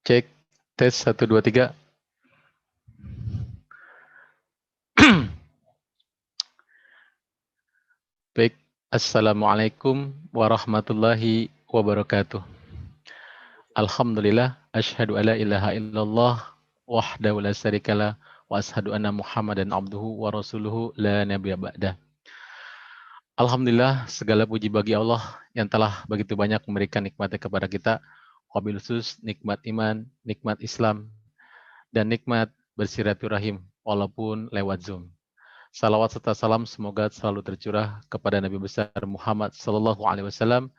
Cek, tes 1, 2, 3. Baik, Assalamualaikum warahmatullahi wabarakatuh. Alhamdulillah, asyhadu alla ilaha illallah wahdahu la syarikalah wa asyhadu anna Muhammadan abduhu wa rasuluhu la nabiyya ba'dah. Alhamdulillah, segala puji bagi Allah yang telah begitu banyak memberikan nikmatnya kepada kita, wabil khusus nikmat iman, nikmat Islam, dan nikmat bersiraturahim walaupun lewat Zoom. Salawat serta salam semoga selalu tercurah kepada Nabi besar Muhammad Sallallahu Alaihi Wasallam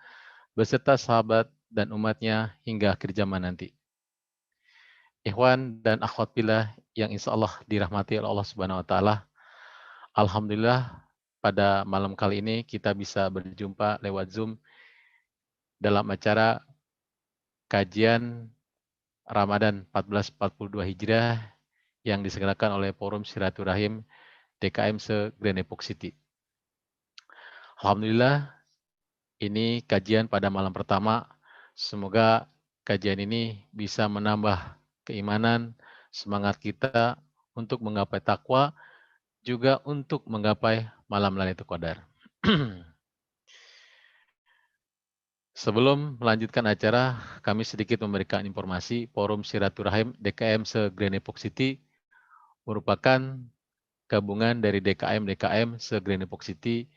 beserta sahabat dan umatnya hingga akhir zaman nanti. Ikhwan dan akhwat billah yang insya Allah dirahmati oleh Allah Subhanahu Wa Taala. Alhamdulillah pada malam kali ini kita bisa berjumpa lewat Zoom dalam acara kajian Ramadan 1442 Hijriah yang disegerakan oleh Forum Silaturahim DKM se-Grand Depok City. Alhamdulillah, ini kajian pada malam pertama. Semoga kajian ini bisa menambah keimanan, semangat kita untuk menggapai takwa, juga untuk menggapai malam Lailatul Qadar. Sebelum melanjutkan acara, kami sedikit memberikan informasi Forum Silaturahim DKM se-Grand Depok City merupakan gabungan dari DKM se-Grand Depok City,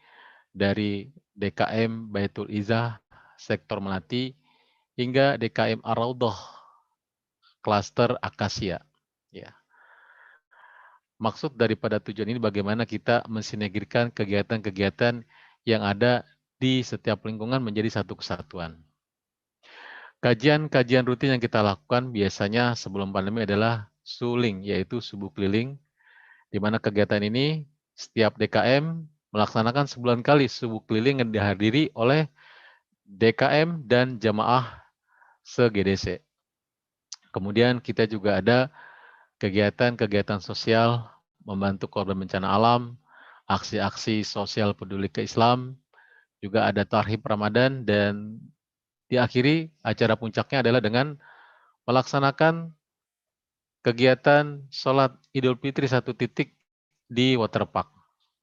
dari DKM Baitul Izzah sektor Melati hingga DKM Ar-Raudhah klaster Akasia. Ya. Maksud daripada tujuan ini bagaimana kita mensinergikan kegiatan-kegiatan yang ada di setiap lingkungan menjadi satu kesatuan. Kajian-kajian rutin yang kita lakukan biasanya sebelum pandemi adalah suling, yaitu subuh keliling, di mana kegiatan ini setiap DKM melaksanakan sebulan kali subuh keliling yang dihadiri oleh DKM dan jamaah se-GDC. Kemudian kita juga ada kegiatan-kegiatan sosial membantu korban bencana alam, aksi-aksi sosial peduli ke Islam, juga ada tarhib Ramadan, dan diakhiri acara puncaknya adalah dengan melaksanakan kegiatan sholat Idul Fitri 1 titik di waterpark.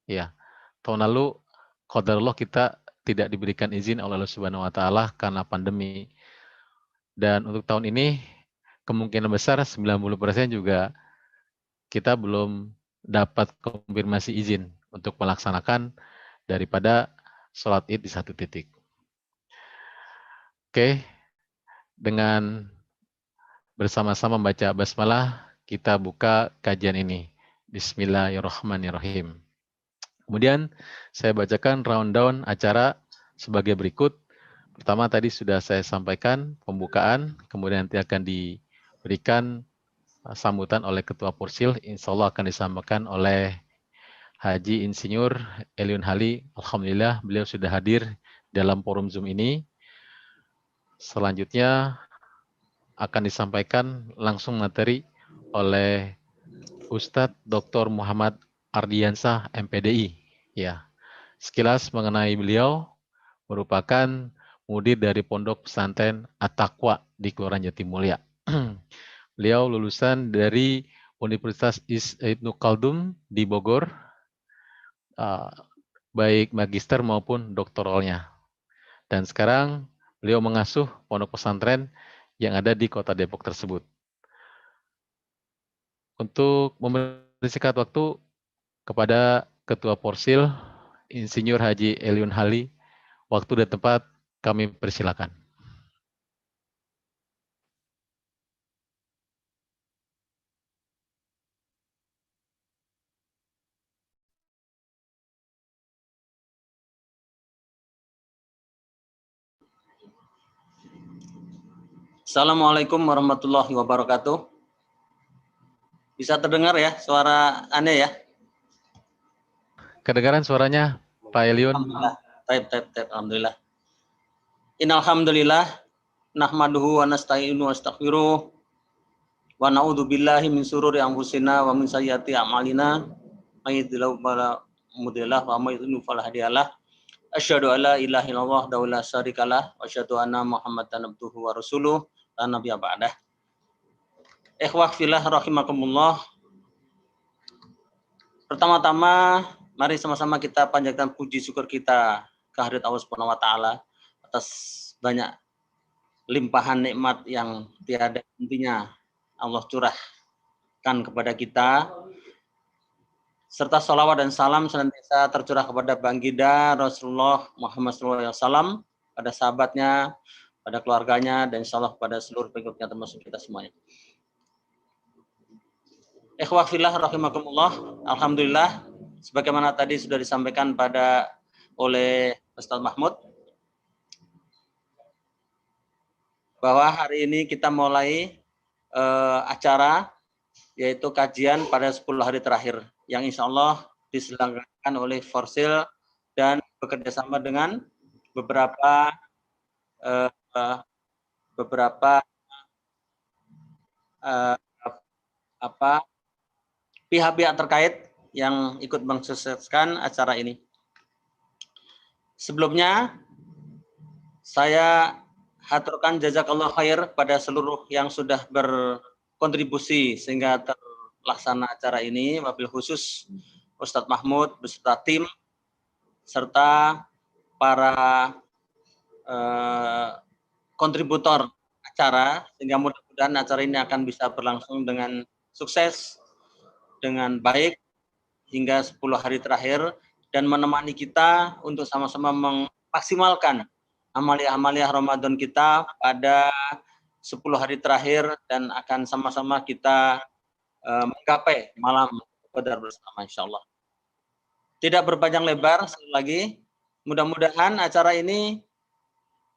Ya, tahun lalu qadarullah kita tidak diberikan izin oleh Allah Subhanahu wa taala karena pandemi. Dan untuk tahun ini kemungkinan besar 90% juga kita belum dapat konfirmasi izin untuk melaksanakan daripada sholat id di satu titik. Oke, dengan bersama-sama membaca basmalah, kita buka kajian ini. Bismillahirrahmanirrahim. Kemudian saya bacakan rundown acara sebagai berikut. Pertama tadi sudah saya sampaikan pembukaan, kemudian nanti akan diberikan sambutan oleh Ketua Porsil, insya Allah akan disampaikan oleh Haji Insinyur Eliun Hali. Alhamdulillah beliau sudah hadir dalam forum Zoom ini. Selanjutnya akan disampaikan langsung materi oleh Ustadz Dr. Muhammad Ardiansah MPDI. Ya, sekilas mengenai beliau, merupakan murid dari Pondok Pesantren At-Taqwa di Kelurahan Jatimulya. Beliau lulusan dari Universitas Ibnu Khaldun di Bogor, baik magister maupun doktoralnya. Dan sekarang beliau mengasuh pondok pesantren yang ada di kota Depok tersebut. Untuk mempersingkat waktu kepada Ketua Porsil, Insinyur Haji Eliun Hali, waktu dan tempat kami persilakan. Assalamualaikum warahmatullahi wabarakatuh. Bisa terdengar ya suara aneh ya? Kedengaran suaranya, Pak Eliun? Alhamdulillah. Taib. Alhamdulillah. Innalhamdulillah. Nahmaduhu wa nasta'inu wa astaghfiruh. Wa na'udhu billahi min sururi anfusina wa min sayyati a'malina. Mayyidillahu fala mudhillalah wa mayyidillahu fala hadiyalah. Asyhadu an la ilaha illallah wa la syarikalah wa asyhadu anna Muhammadan abduhu wa rasuluh la nabiyya ba'dah. Ikhwah fillah rahimakumullah. Pertama-tama mari sama-sama kita panjatkan puji syukur kita kehadirat Allah Subhanahu wa taala atas banyak limpahan nikmat yang tiada hentinya Allah curahkan kepada kita, serta salawat dan salam senantiasa tercurah kepada baginda Rasulullah Muhammad SAW, pada sahabatnya, pada keluarganya, dan insya Allah pada seluruh pengikutnya termasuk kita semuanya. Ikhwah fillah rahimakumullah. Alhamdulillah, sebagaimana tadi sudah disampaikan oleh Ustaz Mahmud, bahwa hari ini kita mulai acara, yaitu kajian pada 10 hari terakhir, yang insya Allah diselenggarakan oleh Forsil dan bekerjasama dengan beberapa pihak-pihak terkait yang ikut mensukseskan acara ini. Sebelumnya, saya haturkan jazakallah khair pada seluruh yang sudah berkontribusi sehingga terlaksana acara ini, wabil khusus Ustadz Mahmud beserta tim, serta para kontributor acara, sehingga mudah-mudahan acara ini akan bisa berlangsung dengan sukses, dengan baik hingga 10 hari terakhir, dan menemani kita untuk sama-sama memaksimalkan amaliah-amaliah Ramadan kita pada 10 hari terakhir, dan akan sama-sama kita menggapai malam Qadar bersama insyaallah. Tidak berpanjang lebar, sekali lagi mudah-mudahan acara ini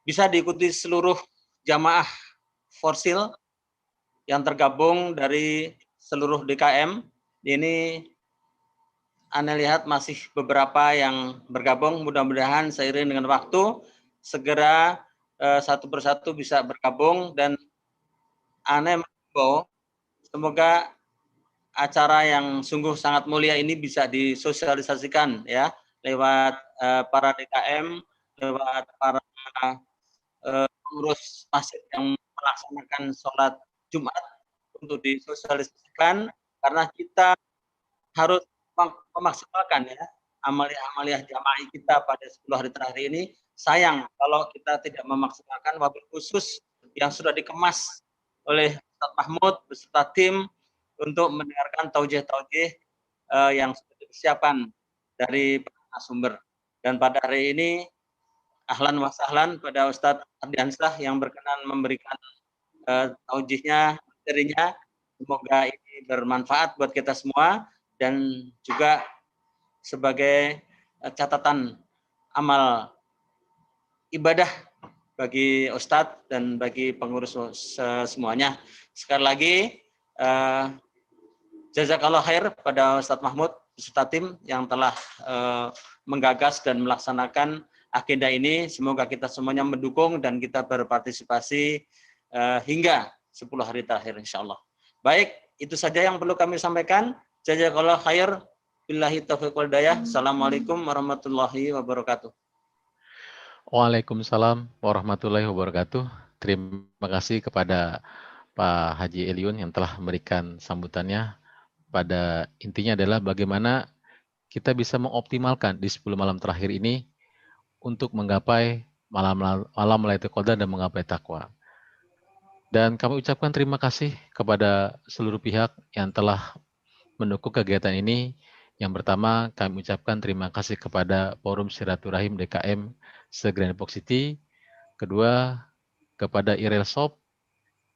bisa diikuti seluruh jamaah Forsil yang tergabung dari seluruh DKM. Ini Anda lihat masih beberapa yang bergabung, mudah-mudahan seiring dengan waktu segera satu persatu bisa bergabung, dan Anda menghimbau semoga acara yang sungguh sangat mulia ini bisa disosialisasikan ya lewat para DKM, lewat para pengurus masjid yang melaksanakan sholat Jumat, untuk disosialisasikan, karena kita harus memaksimalkan ya amaliah jamaah kita pada 10 hari terakhir ini, sayang kalau kita tidak memaksimalkan wabil khusus yang sudah dikemas oleh Ustaz Mahmud beserta tim untuk mendengarkan taujih-taujih yang sudah dipersiapkan dari sumber. Dan pada hari ini, ahlan wa sahlan pada Ustadz Ardiansah yang berkenan memberikan taujihnya, materinya. Semoga ini bermanfaat buat kita semua dan juga sebagai catatan amal ibadah bagi Ustadz dan bagi pengurus semuanya. Sekali lagi, jazakallah khair pada Ustadz Mahmud beserta tim yang telah menggagas dan melaksanakan agenda ini. Semoga kita semuanya mendukung dan kita berpartisipasi hingga 10 hari terakhir insya Allah. Baik, itu saja yang perlu kami sampaikan. Jazakallah khair. Billahi taufiq wal hidayah. Assalamualaikum warahmatullahi wabarakatuh. Waalaikumsalam warahmatullahi wabarakatuh. Terima kasih kepada Pak Haji Eliun yang telah memberikan sambutannya. Pada intinya adalah bagaimana kita bisa mengoptimalkan di 10 malam terakhir ini untuk menggapai malam Lailatul Qadar dan menggapai takwa. Dan kami ucapkan terima kasih kepada seluruh pihak yang telah mendukung kegiatan ini. Yang pertama, kami ucapkan terima kasih kepada Forum Silaturahim DKM Se-Grand Depok City. Kedua, kepada Irel Shop.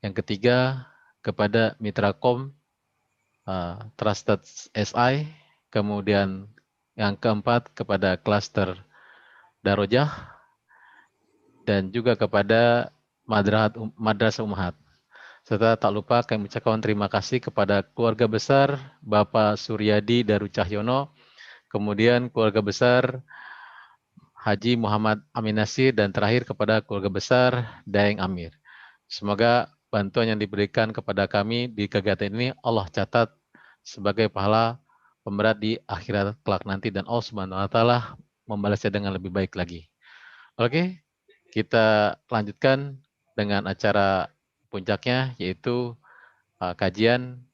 Yang ketiga, kepada Mitrakom Trusted SI. Kemudian yang keempat, kepada Cluster Darojah. Dan juga kepada Madrasah Ummahat. Serta tak lupa kami ucapkan terima kasih kepada keluarga besar Bapak Suryadi Daru Cahyono, kemudian keluarga besar Haji Muhammad Amin Nasir, dan terakhir kepada keluarga besar Daeng Amir. Semoga bantuan yang diberikan kepada kami di kegiatan ini Allah catat sebagai pahala pemberat di akhirat kelak nanti, dan Allah Subhanahu wa taala membalasnya dengan lebih baik lagi. Oke, kita lanjutkan dengan acara puncaknya, yaitu kajian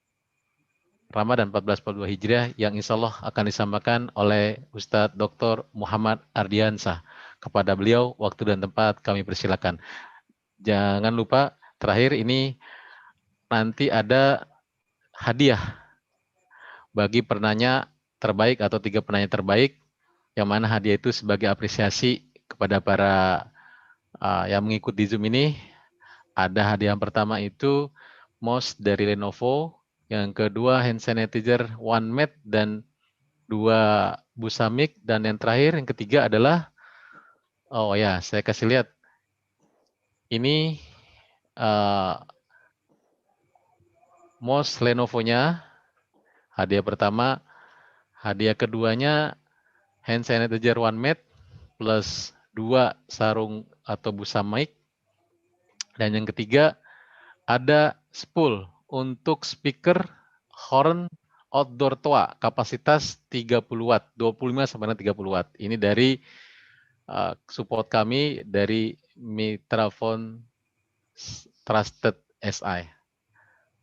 Ramadan 1442 Hijriah yang insya Allah akan disampaikan oleh Ustadz Dr. Muhammad Ardiansah. Kepada beliau, waktu dan tempat kami persilakan. Jangan lupa, terakhir ini nanti ada hadiah bagi penanya terbaik atau 3 penanya terbaik, yang mana hadiah itu sebagai apresiasi kepada para yang mengikuti Zoom ini. Ada hadiah yang pertama itu mouse dari Lenovo, yang kedua hand sanitizer OneMed dan 2 busa mic, dan yang terakhir yang ketiga adalah, oh ya, saya kasih lihat ini mouse Lenovo-nya, hadiah pertama. Hadiah keduanya hand sanitizer OneMed plus 2 sarung atau busa mic, dan yang ketiga ada spool untuk speaker horn outdoor toa kapasitas 30 watt, 25 sampai 30 watt. Ini dari support kami dari Mitraphone Trusted SI.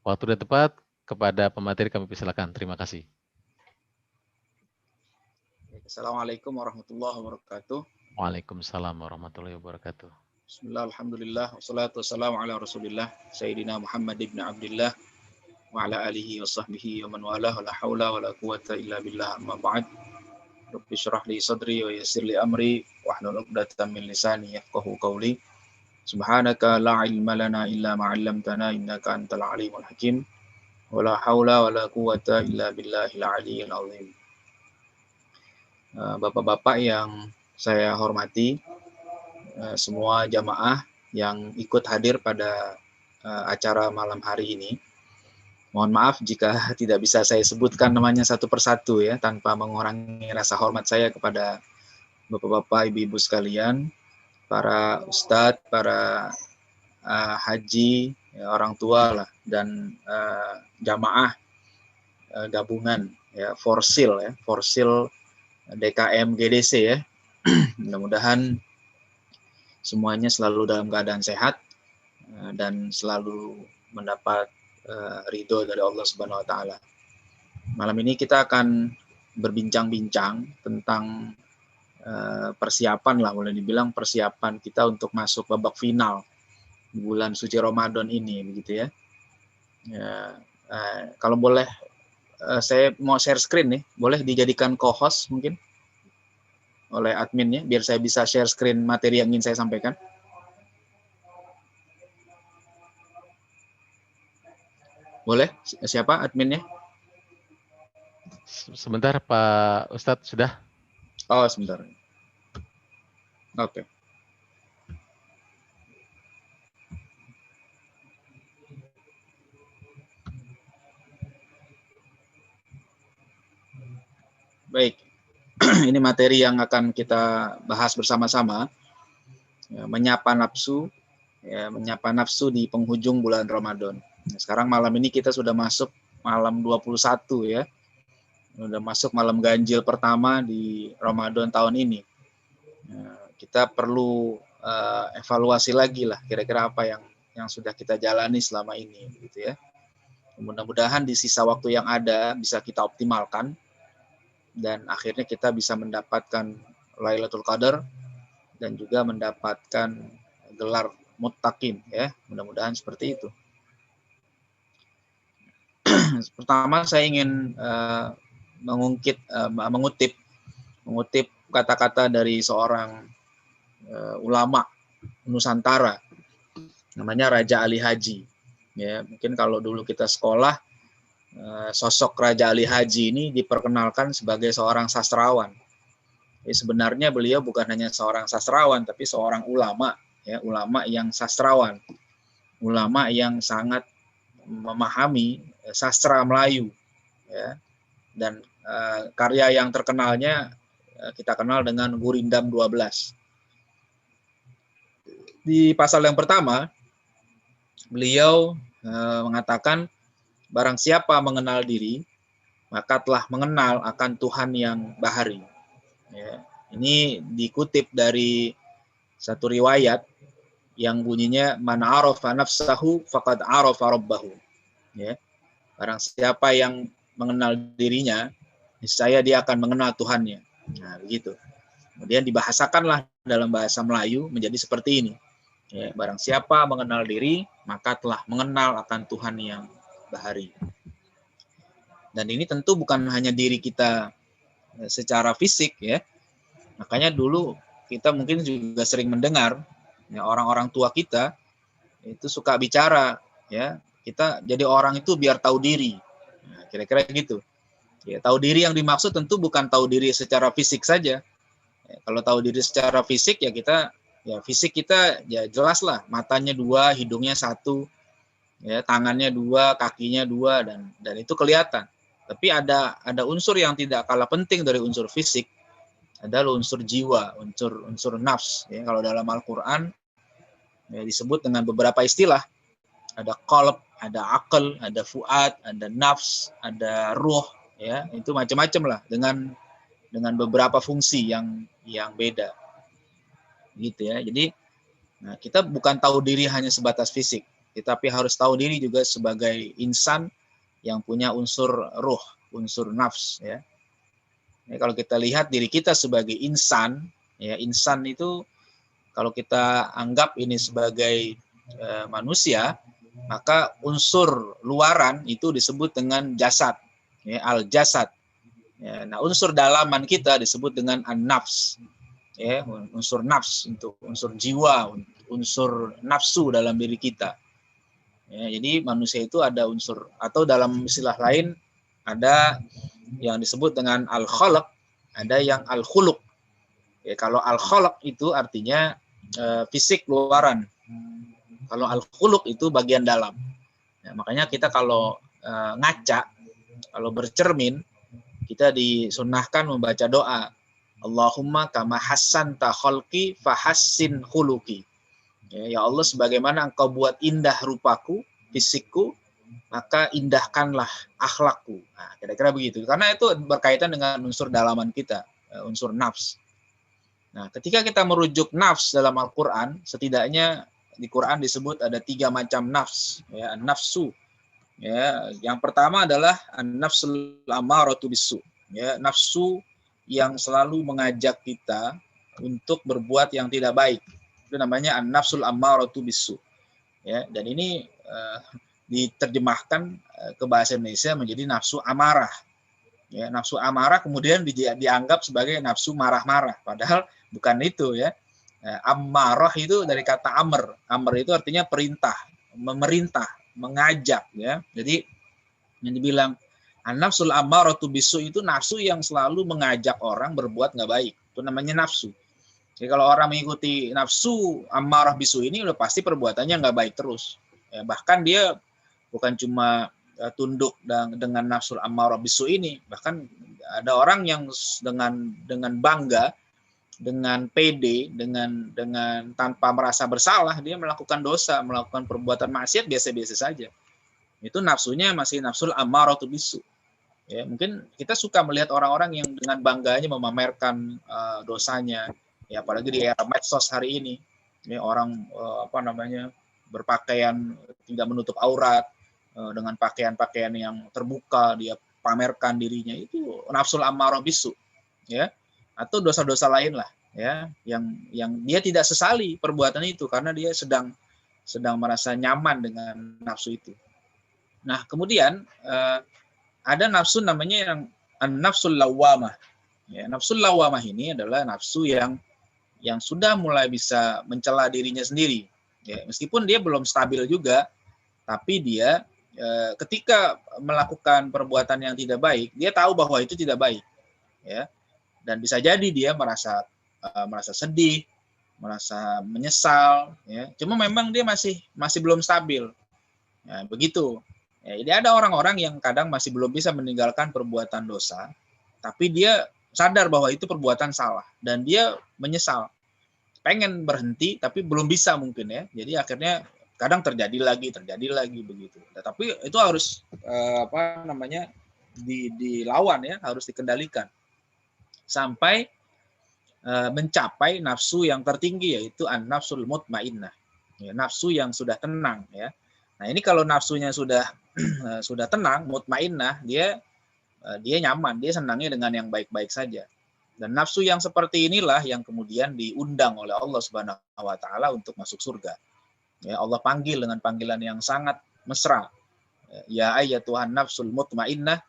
Waktu dan tepat kepada pemateri kami persilakan. Terima kasih. Assalamualaikum warahmatullahi wabarakatuh. Waalaikumsalam warahmatullahi wabarakatuh. Bismillah, alhamdulillah, wassalatu wassalamu ala rasulillah, Sayyidina Muhammad ibn Abdillah, wa ala alihi wa sahbihi wa man walah, wa la hawla wa la quwata illa billah, amma ba'd. Rabbi syrah li sadri wa yassir li amri, wa hlul 'uqdatam min lisani yafqahu qawli. Subhanaka la ilma lana illa ma 'allamtana innaka antal alimul hakim. Wa la hawla wa la quwata illa billahil aliyyil azim. Bapak-bapak yang saya hormati, semua jamaah yang ikut hadir pada acara malam hari ini. Mohon maaf jika tidak bisa saya sebutkan namanya satu persatu ya, tanpa mengurangi rasa hormat saya kepada bapak-bapak, ibu-ibu sekalian, para ustadz, para haji, ya, orang tua lah, dan jamaah gabungan ya, Forsil DKM GDC ya. Mudah-mudahan semuanya selalu dalam keadaan sehat dan selalu mendapat ridho dari Allah Subhanahu wa taala. Malam ini kita akan berbincang-bincang tentang persiapan lah, boleh dibilang persiapan kita untuk masuk babak final bulan suci Ramadan ini, begitu ya. Kalau boleh, saya mau share screen nih, boleh dijadikan co-host mungkin oleh adminnya, biar saya bisa share screen materi yang ingin saya sampaikan. Boleh? Siapa adminnya? Sebentar Pak Ustadz, sudah? Oh, sebentar. Oke. Baik. Ini materi yang akan kita bahas bersama-sama. Ya, menyapa nafsu, ya, menyapa nafsu di penghujung bulan Ramadan. Nah, sekarang malam ini kita sudah masuk malam 21 ya. Sudah masuk malam ganjil pertama di Ramadan tahun ini. Nah, kita perlu evaluasi lagi lah kira-kira apa yang sudah kita jalani selama ini, gitu ya. Mudah-mudahan di sisa waktu yang ada bisa kita optimalkan dan akhirnya kita bisa mendapatkan Lailatul Qadar dan juga mendapatkan gelar muttaqin ya. Mudah-mudahan seperti itu. Pertama saya ingin mengutip kata-kata dari seorang ulama Nusantara, namanya Raja Ali Haji. Ya, mungkin kalau dulu kita sekolah, sosok Raja Ali Haji ini diperkenalkan sebagai seorang sastrawan. Sebenarnya beliau bukan hanya seorang sastrawan, tapi seorang ulama, ya, ulama yang sastrawan, ulama yang sangat memahami sastra Melayu, ya, dan karya yang terkenalnya kita kenal dengan Gurindam 12. Di pasal yang pertama, beliau mengatakan, barang siapa mengenal diri, maka telah mengenal akan Tuhan yang bahari. Ya, ini dikutip dari satu riwayat yang bunyinya, man arafa nafsahu faqad arafa rabbahu. Ya, barang siapa yang mengenal dirinya, niscaya dia akan mengenal Tuhannya. Nah, begitu. Kemudian dibahasakanlah dalam bahasa Melayu menjadi seperti ini. Ya, barang siapa mengenal diri, maka telah mengenal akan Tuhan yang bahari. Dan ini tentu bukan hanya diri kita secara fisik, ya. Makanya dulu kita mungkin juga sering mendengar, ya, orang-orang tua kita itu suka bicara, ya, kita jadi orang itu biar tahu diri. Nah, kira-kira gitu. Ya, tahu diri yang dimaksud tentu bukan tahu diri secara fisik saja. Ya, kalau tahu diri secara fisik, ya kita, ya fisik kita ya jelas lah, matanya 2, hidungnya 1, ya, tangannya 2, kakinya 2, dan itu kelihatan. Tapi ada unsur yang tidak kalah penting dari unsur fisik, adalah unsur jiwa, unsur nafs. Ya, kalau dalam Al-Quran ya, disebut dengan beberapa istilah. Ada qalb, ada akal, ada fuad, ada nafs, ada ruh. Ya, itu macam-macam lah dengan beberapa fungsi yang beda. Gitu ya. Jadi kita bukan tahu diri hanya sebatas fisik, tetapi harus tahu diri juga sebagai insan yang punya unsur ruh, unsur nafs, ya. Ya, kalau kita lihat diri kita sebagai insan, ya, insan itu kalau kita anggap ini sebagai manusia, maka unsur luaran itu disebut dengan jasad, ya, al-jasad. Ya, nah, unsur dalaman kita disebut dengan an-nafs. Ya, unsur nafs, untuk unsur jiwa, unsur nafsu dalam diri kita. Ya, jadi manusia itu ada unsur, atau dalam istilah lain ada yang disebut dengan al-khalaq, ada yang al-khuluq. Ya, kalau al-khalaq itu artinya fisik luaran. Kalau al-khuluq itu bagian dalam. Ya, makanya kita kalau ngaca, kalau bercermin, kita disunnahkan membaca doa, Allahumma kama hassanta khalqi fahassin khuluqi. Ya Allah, sebagaimana engkau buat indah rupaku, fisikku, maka indahkanlah akhlakku. Nah, kira-kira begitu. Karena itu berkaitan dengan unsur dalaman kita, unsur nafs. Nah, ketika kita merujuk nafs dalam Al-Quran, setidaknya di Quran disebut ada 3 macam nafs, ya, nafsu. Ya, yang pertama adalah an-nafsul ammaratu bisu. ya, nafsu yang selalu mengajak kita untuk berbuat yang tidak baik. Itu namanya an-nafsul ammaratu bisu. Ya, dan ini diterjemahkan ke bahasa Indonesia menjadi nafsu amarah. Ya, nafsu amarah kemudian dianggap sebagai nafsu marah-marah, padahal bukan itu ya. Ammarah itu dari kata amr. Amr itu artinya perintah, memerintah, mengajak ya. Jadi yang dibilang an-nafsul ammaratu bisu itu nafsu yang selalu mengajak orang berbuat nggak baik. Itu namanya nafsu. Jadi kalau orang mengikuti nafsu ammarah bisu ini udah pasti perbuatannya nggak baik terus. Ya, bahkan dia bukan cuma tunduk dengan nafsul ammarah bisu ini, bahkan ada orang yang dengan bangga, dengan pede, dengan tanpa merasa bersalah dia melakukan dosa, melakukan perbuatan maksiat biasa-biasa saja. Itu nafsunya masih nafsul ammaratu bisu. Ya, mungkin kita suka melihat orang-orang yang dengan bangganya memamerkan dosanya. Ya, apalagi di era medsos hari ini. Ini orang berpakaian tidak menutup aurat, dengan pakaian-pakaian yang terbuka, dia pamerkan dirinya, itu nafsul ammarah bisu. Ya. Atau dosa-dosa lain lah ya, yang dia tidak sesali perbuatan itu karena dia sedang merasa nyaman dengan nafsu itu. Nah, kemudian ada nafsu namanya yang an-nafsul lawwamah. Ya, nafsul lawwamah ini adalah nafsu yang sudah mulai bisa mencela dirinya sendiri. Ya, meskipun dia belum stabil juga, tapi dia ketika melakukan perbuatan yang tidak baik, dia tahu bahwa itu tidak baik. Ya. Dan bisa jadi dia merasa sedih, merasa menyesal, ya. Cuma memang dia masih belum stabil. Ya, begitu. Ya, jadi ada orang-orang yang kadang masih belum bisa meninggalkan perbuatan dosa, tapi dia sadar bahwa itu perbuatan salah dan dia menyesal, pengen berhenti tapi belum bisa mungkin ya. Jadi akhirnya kadang terjadi lagi begitu. Tapi itu harus dilawan ya, harus dikendalikan sampai mencapai nafsu yang tertinggi, yaitu an-nafsul mutmainnah, ya, nafsu yang sudah tenang ya. Nah, ini kalau nafsunya sudah tenang, mutmainnah, dia nyaman, dia senangnya dengan yang baik-baik saja. Dan nafsu yang seperti inilah yang kemudian diundang oleh Allah Subhanahu wa taala untuk masuk surga. Ya, Allah panggil dengan panggilan yang sangat mesra. Ya ayyatuhan nafsul mutmainnah,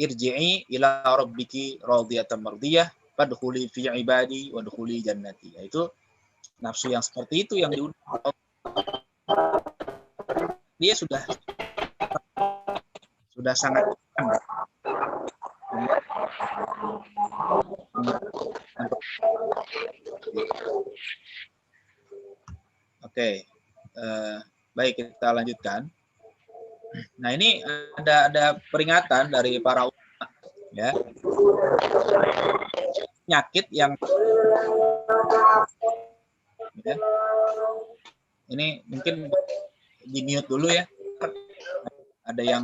irji'i ila rabbiki radiyatan mardiyah, fadkhuli fi ibadi wadkhuli jannati. Yaitu nafsu yang seperti itu yang diundang. Dia sudah sangat Oke. Baik, kita lanjutkan. Nah, ini ada peringatan dari para ulama ya. Penyakit yang ya. Ini mungkin di mute dulu ya. Ada yang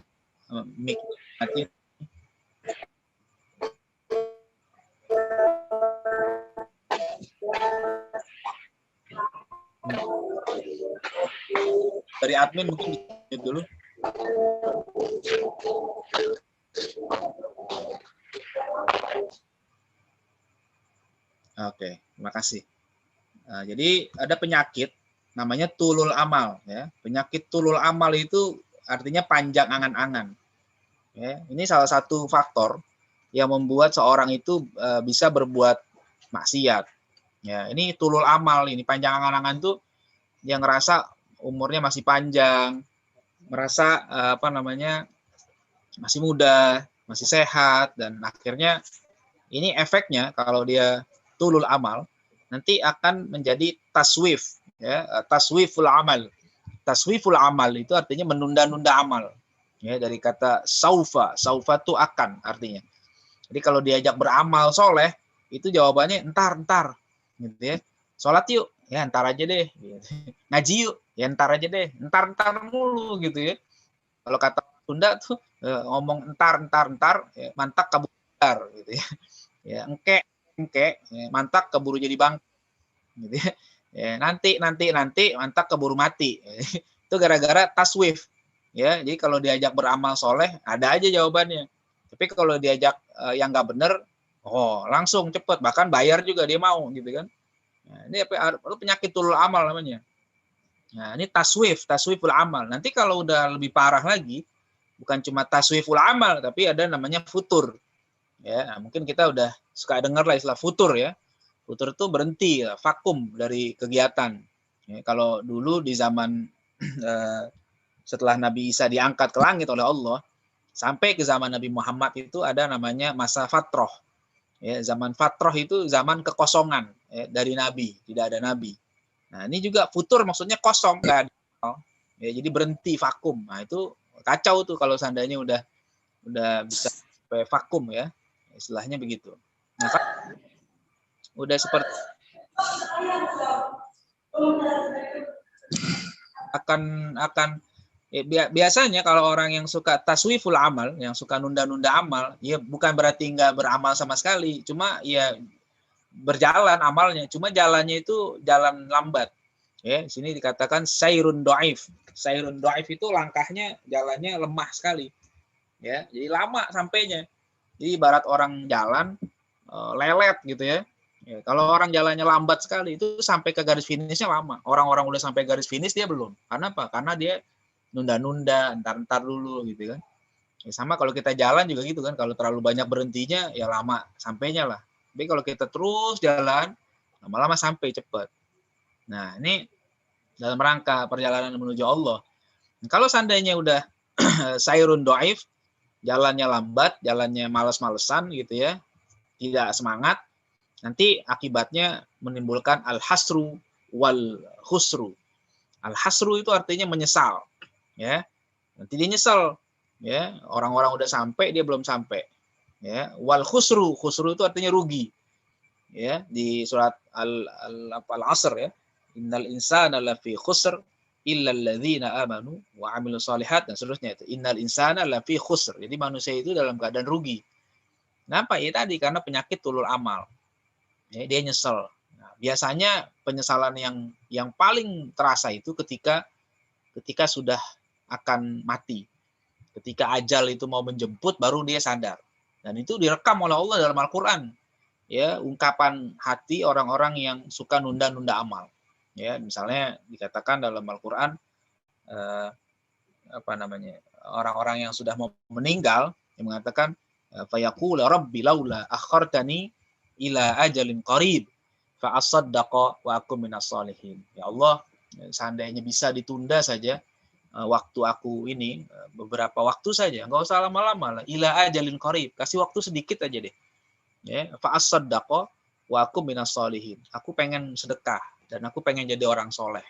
mic mati. Dari admin mungkin di mute dulu. Oke, terima kasih. Nah, jadi ada penyakit namanya tulul amal ya. Penyakit tulul amal itu artinya panjang angan-angan. Ya, ini salah satu faktor yang membuat seorang itu bisa berbuat maksiat. Ya, ini tulul amal, ini panjang angan-angan tuh yang ngerasa umurnya masih panjang, merasa masih muda, masih sehat, dan akhirnya ini efeknya kalau dia tulul amal nanti akan menjadi taswif ya, taswiful amal. Taswiful amal itu artinya menunda-nunda amal ya, dari kata saufa itu akan artinya. Jadi kalau diajak beramal soleh itu jawabannya entar gitu ya. Sholat yuk ya entar aja deh gitu. Ngaji yuk ya entar aja deh, entar mulu gitu ya. Kalau kata Sunda tuh ngomong entar ya, mantak kabur gitu ya. Ya engke ya, mantak keburu jadi bang gitu ya. Ya, nanti mantak keburu mati. Itu gara-gara taswif ya. Jadi kalau diajak beramal soleh ada aja jawabannya, Tapi kalau diajak yang nggak benar, langsung cepet, bahkan bayar juga dia mau gitu kan. Nah, ini penyakit tulul amal namanya. Nah, ini taswiful amal. Nanti kalau udah lebih parah lagi, bukan cuma taswiful amal, tapi ada namanya futur. Ya, nah, mungkin kita udah suka dengar lah istilah futur ya. Futur itu berhenti, vakum dari kegiatan. Ya, kalau dulu di zaman setelah Nabi Isa diangkat ke langit oleh Allah, sampai ke zaman Nabi Muhammad itu ada namanya masa fatroh. Ya, zaman fatroh itu zaman kekosongan ya, dari Nabi, tidak ada Nabi. Nah, ini juga futur maksudnya kosong, nggak ada. Ya, jadi berhenti, vakum. Nah, itu kacau tuh kalau seandainya udah bisa sampai vakum ya. Istilahnya begitu. Nah, kan udah seperti akan biasanya kalau orang yang suka taswiful amal, yang suka nunda-nunda amal, ya bukan berarti nggak beramal sama sekali, cuma ya berjalan amalnya, cuma jalannya itu jalan lambat. Ya, di sini dikatakan sayrun dhaif. Sayrun dhaif itu langkahnya, jalannya lemah sekali. Ya, jadi lama sampainya. Jadi ibarat orang jalan lelet gitu ya. Ya, kalau orang jalannya lambat sekali itu sampai ke garis finishnya lama. Orang-orang udah sampai garis finish dia belum. Karena apa? Karena dia nunda-nunda, entar dulu gitu kan. Ya, sama kalau kita jalan juga gitu kan. Kalau terlalu banyak berhentinya ya lama sampainya lah. Tapi kalau kita terus jalan, lama-lama sampai cepat. Nah, ini dalam rangka perjalanan menuju Allah. Kalau seandainya udah sayrun dhaif, jalannya lambat, jalannya males-malesan gitu ya, tidak semangat, nanti akibatnya menimbulkan al-hasru wal khusru. Al-hasru itu artinya menyesal, ya. Nanti dia nyesal, ya. Orang-orang udah sampai, dia belum sampai. Ya, wal khusru itu artinya rugi. Ya, di surat Al-Asr ya. Innal insana lafi khusr illa alladzina amanu wa amilus solihat dan seterusnya itu. Innal insana lafi khusr. Jadi manusia itu dalam keadaan rugi. Kenapa? Ya tadi karena penyakit tulul amal. Ya, dia nyesel. Nah, biasanya penyesalan yang paling terasa itu ketika sudah akan mati. Ketika ajal itu mau menjemput baru dia sadar. Dan itu direkam oleh Allah dalam Al-Qur'an. Ya, ungkapan hati orang-orang yang suka nunda-nunda amal. Ya, misalnya dikatakan dalam Al-Qur'an orang-orang yang sudah mau meninggal yang mengatakan fayaqulu rabbi laula akhartani ila ajalin qarib fa asaddaqa wa akum minas solihin. Ya Allah, seandainya bisa ditunda saja waktu aku ini beberapa waktu saja, enggak usah lama-lama lah, ila ajalin qarib, kasih waktu sedikit aja deh. Ya, fa asaddaqa wa akum minas solihin. Aku pengen sedekah dan aku pengen jadi orang soleh.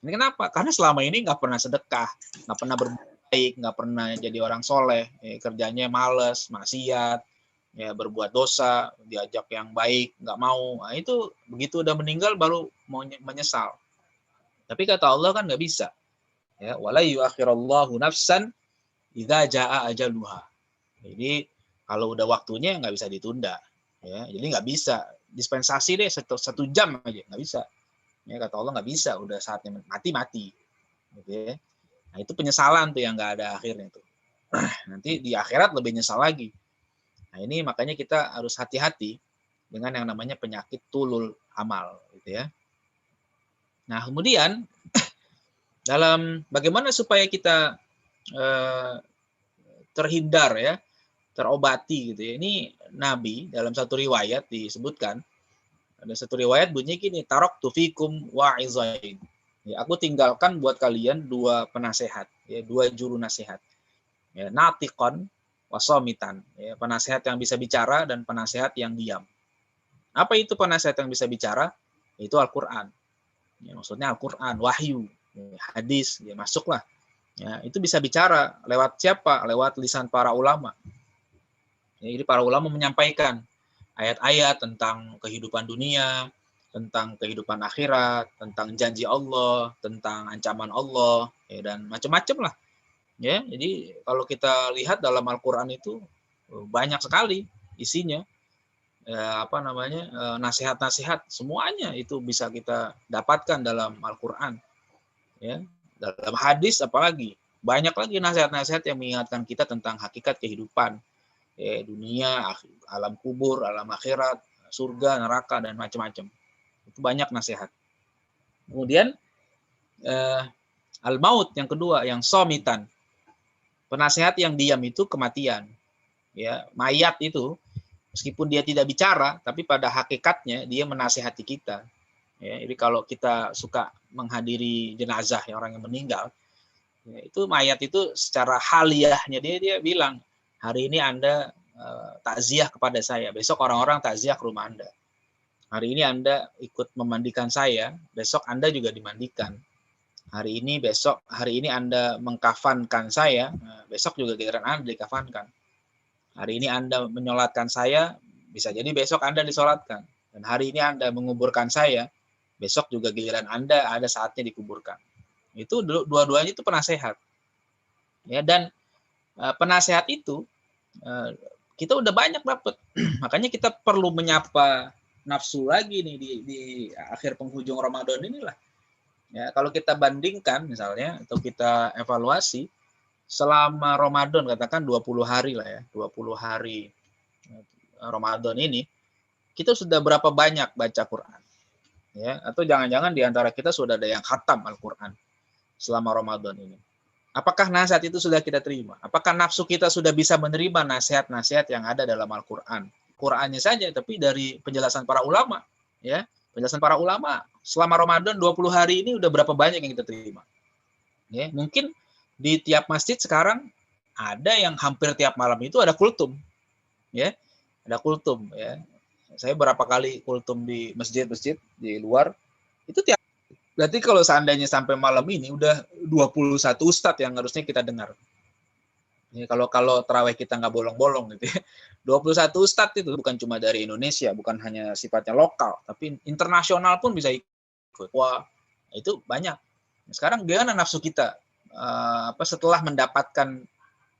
Ini kenapa? Karena selama ini nggak pernah sedekah, nggak pernah berbaik, nggak pernah jadi orang soleh, kerjanya males, maksiat, ya berbuat dosa, diajak yang baik, nggak mau. Nah, itu begitu udah meninggal baru mau menyesal. Tapi kata Allah kan nggak bisa. Ya, wala yuakhirallahu nafsan idza jaa ajaluha. Jadi kalau udah waktunya nggak bisa ditunda. Ya, jadi nggak bisa dispensasi deh 1 jam aja nggak bisa. Ya, kata Allah nggak bisa, udah saatnya mati. Gitu ya. Nah, itu penyesalan tuh yang nggak ada akhirnya tuh. Nanti di akhirat lebih nyesal lagi. Nah, ini makanya kita harus hati-hati dengan yang namanya penyakit tulul amal, gitu ya. Nah, kemudian dalam bagaimana supaya kita terhindar ya, terobati gitu ya. Ini Nabi dalam satu riwayat disebutkan, ada satu riwayat bunyi gini, taraktu fikum wa'izain. Ya, aku tinggalkan buat kalian 2 penasehat, ya, 2 juru nasihat. Ya, natiqan wasamitan, ya, penasehat yang bisa bicara dan penasehat yang diam. Apa itu penasehat yang bisa bicara? Itu Al-Qur'an. Ya, maksudnya Al-Qur'an, wahyu, ya, hadis, ya masuklah. Ya, itu bisa bicara lewat siapa? Lewat lisan para ulama. Ya, jadi para ulama menyampaikan ayat-ayat tentang kehidupan dunia, tentang kehidupan akhirat, tentang janji Allah, tentang ancaman Allah, ya, dan macam-macam lah. Ya, jadi kalau kita lihat dalam Al-Qur'an itu banyak sekali isinya. Nasihat-nasihat semuanya itu bisa kita dapatkan dalam Al-Qur'an. Ya, dalam hadis apalagi banyak lagi nasihat-nasihat yang mengingatkan kita tentang hakikat kehidupan, dunia, alam kubur, alam akhirat, surga, neraka, dan macam-macam. Itu banyak nasihat. Kemudian al-maut yang kedua, yang somitan. Penasehat yang diam itu kematian. Ya, mayat itu meskipun dia tidak bicara, tapi pada hakikatnya dia menasehati kita. Ya, jadi kalau kita suka menghadiri jenazah yang orang yang meninggal, ya, itu mayat itu secara haliahnya dia bilang, hari ini Anda takziah kepada saya, besok orang-orang takziah ke rumah Anda. Hari ini Anda ikut memandikan saya, besok Anda juga dimandikan. Hari ini Anda mengkafankan saya, besok juga giliran Anda dikafankan. Hari ini Anda menyolatkan saya, bisa jadi besok Anda disolatkan. Dan hari ini Anda menguburkan saya, besok juga giliran Anda ada saatnya dikuburkan. Itu dua-duanya itu penasehat. Ya, dan penasehat itu kita udah banyak dapat. Makanya kita perlu menyapa nafsu lagi nih di akhir penghujung Ramadan inilah. Ya, kalau kita bandingkan misalnya atau kita evaluasi selama Ramadan, katakan 20 hari lah ya, 20 hari Ramadan ini, kita sudah berapa banyak baca Quran? Ya, atau jangan-jangan di antara kita sudah ada yang khatam Al-Quran selama Ramadan ini. Apakah nasihat itu sudah kita terima? Apakah nafsu kita sudah bisa menerima nasihat-nasihat yang ada dalam Al-Quran? Qurannya saja, tapi dari penjelasan para ulama, ya, penjelasan para ulama selama Ramadan 20 hari ini udah berapa banyak yang kita terima? Ya, mungkin di tiap masjid sekarang ada yang hampir tiap malam itu ada kultum, ya, ada kultum, ya. Saya berapa kali kultum di masjid-masjid di luar itu tiap. Berarti kalau seandainya sampai malam ini udah 21 ustadz yang harusnya kita dengar. Ya, kalau terawih kita nggak bolong-bolong gitu ya. 21 ustadz itu bukan cuma dari Indonesia, bukan hanya sifatnya lokal, tapi internasional pun bisa ikut. Wah, itu banyak. Sekarang gimana nafsu kita setelah mendapatkan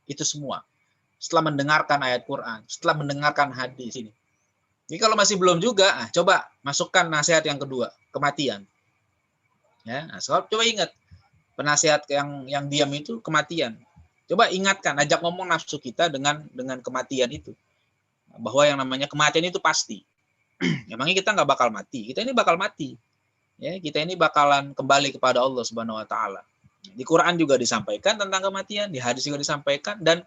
itu semua? Setelah mendengarkan ayat Quran, setelah mendengarkan hadis ini. Jadi kalau masih belum juga, coba masukkan nasihat yang kedua, kematian. Ya, coba ingat, penasihat yang diam itu kematian. Coba ingatkan, ajak ngomong nafsu kita dengan kematian itu. Bahwa yang namanya kematian itu pasti. Emangnya kita nggak bakal mati. Kita ini bakal mati. Ya, kita ini bakalan kembali kepada Allah Subhanahu wa taala. Di Quran juga disampaikan tentang kematian, di hadis juga disampaikan, dan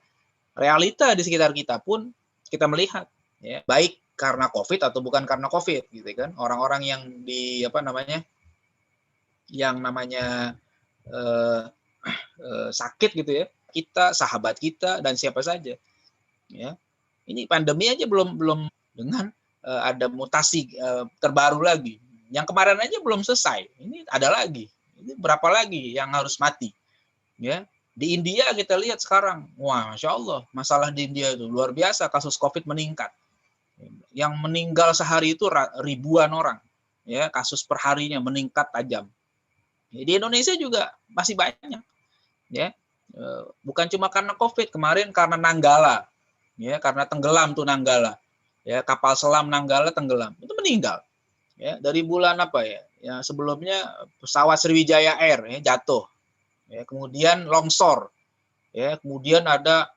realita di sekitar kita pun kita melihat, ya, baik karena COVID atau bukan karena COVID, gitu kan. Orang-orang yang yang namanya sakit gitu ya, kita, sahabat kita, dan siapa saja. Ya, ini pandemi aja belum dengan ada mutasi terbaru lagi. Yang kemarin aja belum selesai. Ini ada lagi. Ini berapa lagi yang harus mati? Ya, di India kita lihat sekarang, wah, masya Allah, masalah di India itu luar biasa, kasus COVID meningkat. Yang meninggal sehari itu ribuan orang. Ya, kasus perharinya meningkat tajam. Di Indonesia juga masih banyak, ya, bukan cuma karena COVID, kemarin karena Nanggala, ya, karena tenggelam tuh Nanggala, ya, kapal selam Nanggala tenggelam, itu meninggal, ya, dari bulan apa ya, yang sebelumnya pesawat Sriwijaya Air ya, jatuh, ya, kemudian longsor, ya, kemudian ada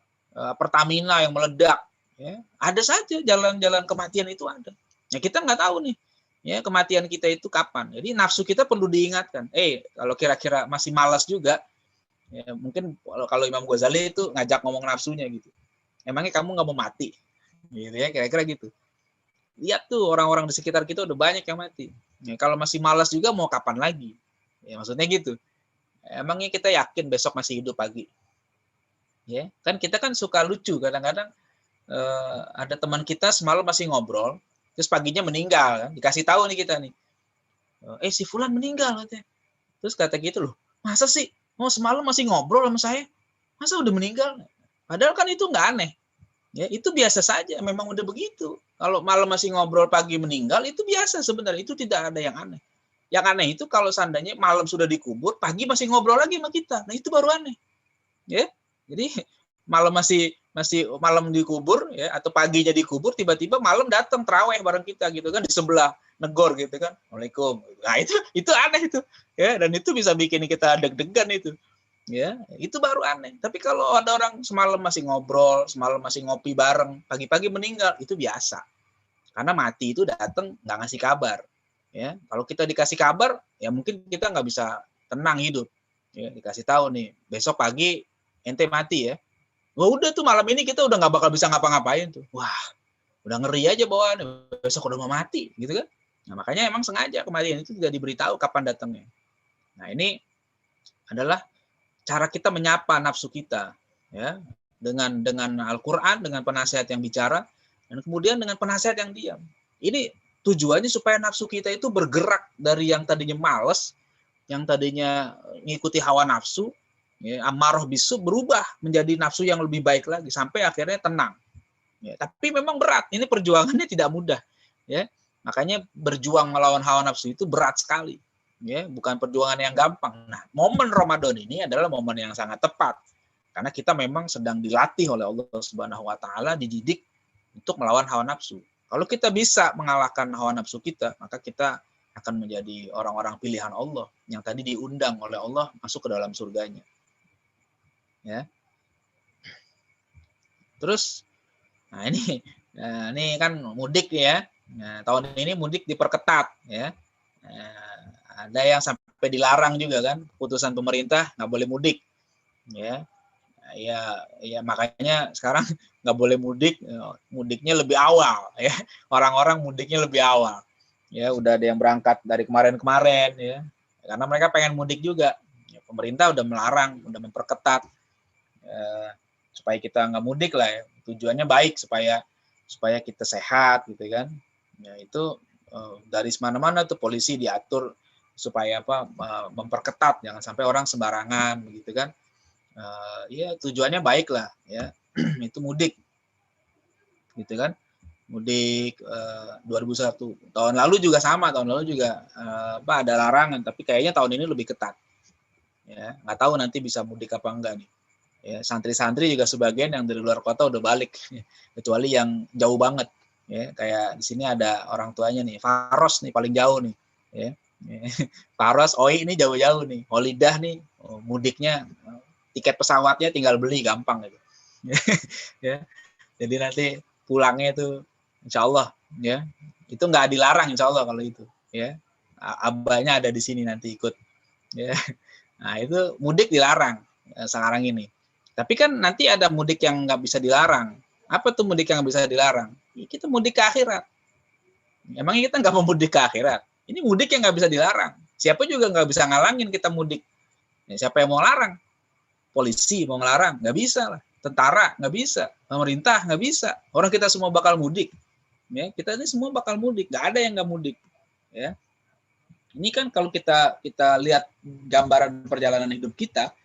Pertamina yang meledak, ya, ada saja jalan-jalan kematian itu ada, ya, kita nggak tahu nih. Ya, kematian kita itu kapan? Jadi nafsu kita perlu diingatkan. Kalau kira-kira masih malas juga, ya, mungkin kalau Imam Ghazali itu ngajak ngomong nafsunya gitu. Emangnya kamu nggak mau mati? Gitu ya, kira-kira gitu. Lihat tuh orang-orang di sekitar kita udah banyak yang mati. Ya, kalau masih malas juga mau kapan lagi? Ya, maksudnya gitu. Emangnya kita yakin besok masih hidup pagi? Ya, kan kita kan suka lucu kadang-kadang. Ada teman kita semalam masih ngobrol. Terus paginya meninggal, kan? Dikasih tahu nih kita nih. Si Fulan meninggal katanya. Terus kata gitu loh, masa sih? Semalam masih ngobrol sama saya, masa udah meninggal? Padahal kan itu nggak aneh. Ya, itu biasa saja, memang udah begitu. Kalau malam masih ngobrol, pagi meninggal, itu biasa sebenarnya. Itu tidak ada yang aneh. Yang aneh itu kalau seandainya malam sudah dikubur, pagi masih ngobrol lagi sama kita. Nah, itu baru aneh. Ya, jadi malam masih malam dikubur, ya, atau paginya dikubur, tiba-tiba malam datang terawih bareng kita gitu kan, di sebelah negor gitu kan, Waalaikum. Nah, itu aneh itu, ya, dan itu bisa bikin kita deg-degan itu, ya itu baru aneh. Tapi kalau ada orang semalam masih ngobrol, semalam masih ngopi bareng, pagi-pagi meninggal, itu biasa. Karena mati itu datang nggak ngasih kabar. Ya, kalau kita dikasih kabar, ya mungkin kita nggak bisa tenang hidup. Ya, dikasih tahu nih, besok pagi ente mati ya. Wah udah tuh malam ini kita udah nggak bakal bisa ngapa-ngapain tuh. Wah, udah ngeri aja bawaan, besok udah mau mati, gitu kan? Nah makanya emang sengaja kematian itu tidak diberitahu kapan datangnya. Nah ini adalah cara kita menyapa nafsu kita, ya, dengan Al-Quran, dengan penasihat yang bicara, dan kemudian dengan penasihat yang diam. Ini tujuannya supaya nafsu kita itu bergerak dari yang tadinya males, yang tadinya ngikuti hawa nafsu, ya, amarah bisu, berubah menjadi nafsu yang lebih baik lagi sampai akhirnya tenang. Ya, tapi memang berat. Ini perjuangannya tidak mudah. Ya, makanya berjuang melawan hawa nafsu itu berat sekali. Ya, bukan perjuangan yang gampang. Nah, momen Ramadan ini adalah momen yang sangat tepat karena kita memang sedang dilatih oleh Allah Subhanahu wa taala, dididik untuk melawan hawa nafsu. Kalau kita bisa mengalahkan hawa nafsu kita, maka kita akan menjadi orang-orang pilihan Allah yang tadi diundang oleh Allah masuk ke dalam surganya. Ya. Terus nah ini kan mudik ya. Nah, tahun ini mudik diperketat ya. Ada yang sampai dilarang juga kan, putusan pemerintah nggak boleh mudik, ya makanya sekarang nggak boleh mudik, mudiknya lebih awal ya, orang-orang mudiknya lebih awal, ya udah ada yang berangkat dari kemarin ya, karena mereka pengen mudik juga, ya, pemerintah udah melarang, udah memperketat supaya kita nggak mudik lah ya, tujuannya baik supaya kita sehat gitu kan, ya itu dari mana-mana tuh polisi diatur supaya memperketat, jangan sampai orang sembarangan begitu kan, ya tujuannya baik lah ya. Itu mudik gitu kan, mudik 2001 tahun lalu juga sama, tahun lalu juga ada larangan, tapi kayaknya tahun ini lebih ketat ya, nggak tahu nanti bisa mudik apa enggak nih ya. Santri-santri juga sebagian yang dari luar kota udah balik ya. Kecuali yang jauh banget ya, kayak di sini ada orang tuanya nih, Faros nih paling jauh nih ya. Faros, Oi ini jauh-jauh nih, Holidah nih, mudiknya tiket pesawatnya tinggal beli gampang gitu. Ya. Jadi nanti pulangnya itu insya Allah ya, itu nggak dilarang insya Allah kalau itu ya. Abahnya ada di sini nanti ikut ya. Nah itu mudik dilarang sekarang ini. Tapi kan nanti ada mudik yang nggak bisa dilarang. Apa tuh mudik yang nggak bisa dilarang? Kita mudik ke akhirat. Emangnya kita nggak mau mudik ke akhirat? Ini mudik yang nggak bisa dilarang. Siapa juga nggak bisa ngalangin kita mudik. Ya, siapa yang mau larang? Polisi mau ngelarang? Nggak bisa lah. Tentara nggak bisa. Pemerintah nggak bisa. Orang kita semua bakal mudik. Ya, kita ini semua bakal mudik. Nggak ada yang nggak mudik. Ya. Ini kan kalau kita lihat gambaran perjalanan hidup kita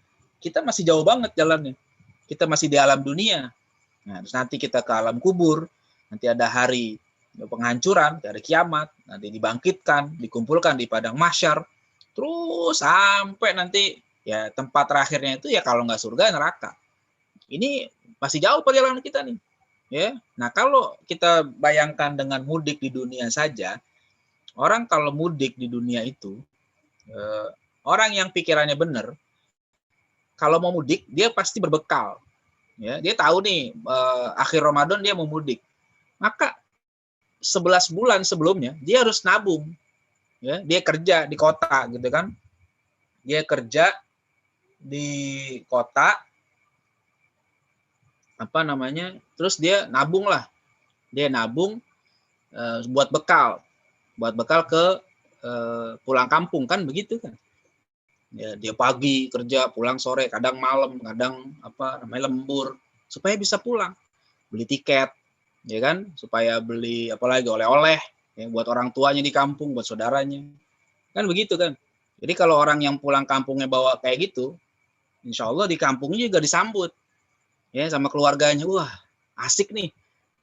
masih jauh banget jalannya. Kita masih di alam dunia. Nah, terus nanti kita ke alam kubur. Nanti ada hari penghancuran, dari kiamat, nanti dibangkitkan, dikumpulkan di padang mahsyar, terus sampai nanti ya tempat terakhirnya itu ya kalau nggak surga neraka. Ini masih jauh perjalanan kita nih, ya. Nah kalau kita bayangkan dengan mudik di dunia saja, orang kalau mudik di dunia itu, orang yang pikirannya benar, kalau mau mudik dia pasti berbekal, ya. Dia tahu nih akhir Ramadan dia mau mudik, maka 11 bulan sebelumnya dia harus nabung, ya. Dia kerja di kota gitu kan, dia kerja di kota terus dia nabung lah, dia nabung buat bekal ke pulang kampung kan begitu kan, ya. Dia pagi kerja pulang sore, kadang malam, kadang lembur supaya bisa pulang, beli tiket ya kan, supaya beli apalagi oleh-oleh ya, buat orang tuanya di kampung, buat saudaranya kan begitu kan. Jadi kalau orang yang pulang kampungnya bawa kayak gitu, insya Allah di kampungnya juga disambut ya sama keluarganya, wah asik nih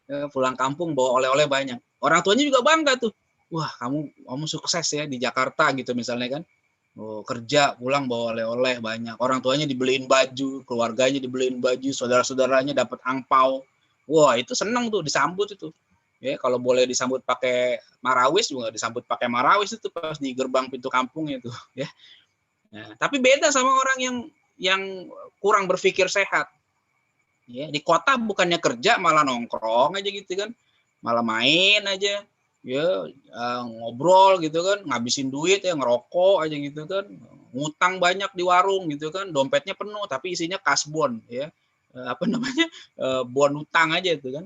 ya, pulang kampung bawa oleh-oleh banyak, orang tuanya juga bangga tuh, wah kamu sukses ya di Jakarta gitu misalnya kan, kerja pulang bawa oleh-oleh banyak, orang tuanya dibeliin baju, keluarganya dibeliin baju, saudara-saudaranya dapat angpau. Wah itu seneng tuh, disambut itu ya. Kalau boleh disambut pakai marawis juga disambut pakai marawis itu pas di gerbang pintu kampung itu ya. Nah, tapi beda sama orang yang kurang berpikir sehat. Ya, di kota bukannya kerja malah nongkrong aja gitu kan, malah main aja, ya ngobrol gitu kan, ngabisin duit ya, ngerokok aja gitu kan, ngutang banyak di warung gitu kan, dompetnya penuh tapi isinya kasbon ya, bon utang aja itu kan,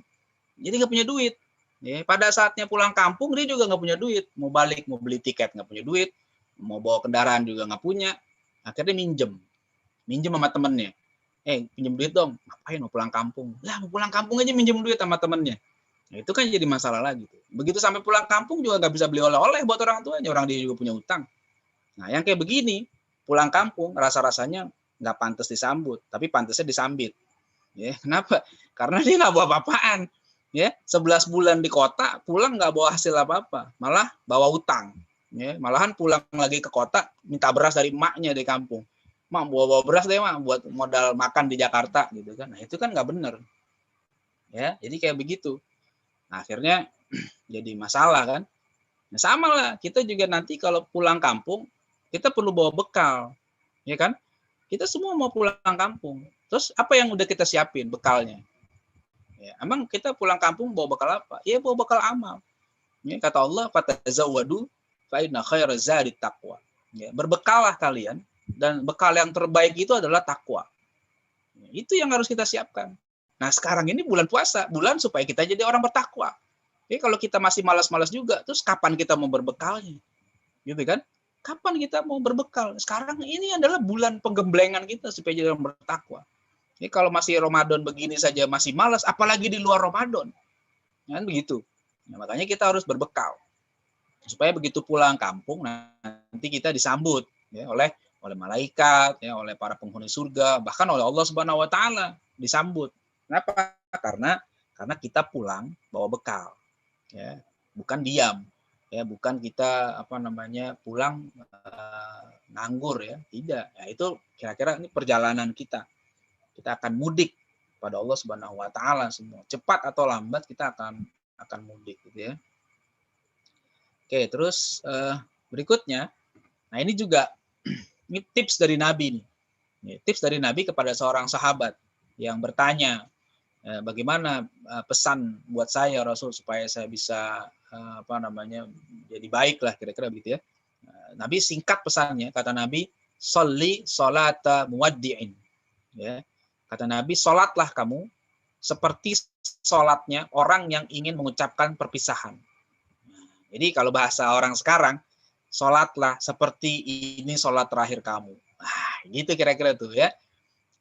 jadi nggak punya duit. Ya, pada saatnya pulang kampung dia juga nggak punya duit, mau balik mau beli tiket nggak punya duit, mau bawa kendaraan juga nggak punya, akhirnya minjem sama temennya. Pinjem duit dong. Ngapain mau pulang kampung? Lah mau pulang kampung aja minjem duit sama temennya. Nah, itu kan jadi masalah lagi. Begitu sampai pulang kampung juga nggak bisa beli oleh-oleh buat orang tuanya. Orang dia juga punya utang. Nah yang kayak begini, pulang kampung rasa-rasanya nggak pantas disambut. Tapi pantasnya disambit. Ya, kenapa? Karena dia nggak bawa apa-apaan. Ya, 11 bulan di kota, pulang nggak bawa hasil apa-apa. Malah bawa utang. Ya, malahan pulang lagi ke kota, minta beras dari emaknya di kampung. Mak bawa beras deh mak buat modal makan di Jakarta gitu kan. Nah itu kan nggak bener ya, jadi kayak begitu. Nah, akhirnya jadi masalah kan. Nah, sama lah kita juga nanti kalau pulang kampung kita perlu bawa bekal ya kan, kita semua mau pulang kampung, terus apa yang udah kita siapin bekalnya ya, emang kita pulang kampung bawa bekal apa ya, bawa bekal amal ya, kata Allah fatazawwadu fa inna khairaz zadi taqwa ya, berbekallah kalian dan bekal yang terbaik itu adalah takwa. Itu yang harus kita siapkan. Nah, sekarang ini bulan puasa, bulan supaya kita jadi orang bertakwa. Jadi kalau kita masih malas-malas juga, terus kapan kita mau berbekalnya? Gitu kan? Kapan kita mau berbekal? Sekarang ini adalah bulan penggemblengan kita supaya jadi orang bertakwa. Jadi kalau masih Ramadan begini saja masih malas, apalagi di luar Ramadan. Kan begitu. Nah, makanya kita harus berbekal. Supaya begitu pulang kampung, nanti kita disambut ya, oleh malaikat, ya, oleh para penghuni surga, bahkan oleh Allah Subhanahu wa taala disambut. Kenapa? Karena kita pulang bawa bekal. Ya, bukan diam. Ya, bukan kita pulang nganggur ya. Tidak. Ya, itu kira-kira ini perjalanan kita. Kita akan mudik pada Allah Subhanahu wa taala semua. Cepat atau lambat kita akan mudik gitu ya. Oke, terus berikutnya, nah ini juga ini tips dari Nabi nih. Tips dari Nabi kepada seorang sahabat yang bertanya, bagaimana pesan buat saya Rasul supaya saya bisa jadi baik lah kira-kira begitu ya. Nabi singkat pesannya, kata Nabi, sholli sholata muwaddi'in. Ya. Kata Nabi, sholatlah kamu seperti sholatnya orang yang ingin mengucapkan perpisahan. Jadi kalau bahasa orang sekarang, sholatlah seperti ini sholat terakhir kamu. Gitu kira-kira tuh ya.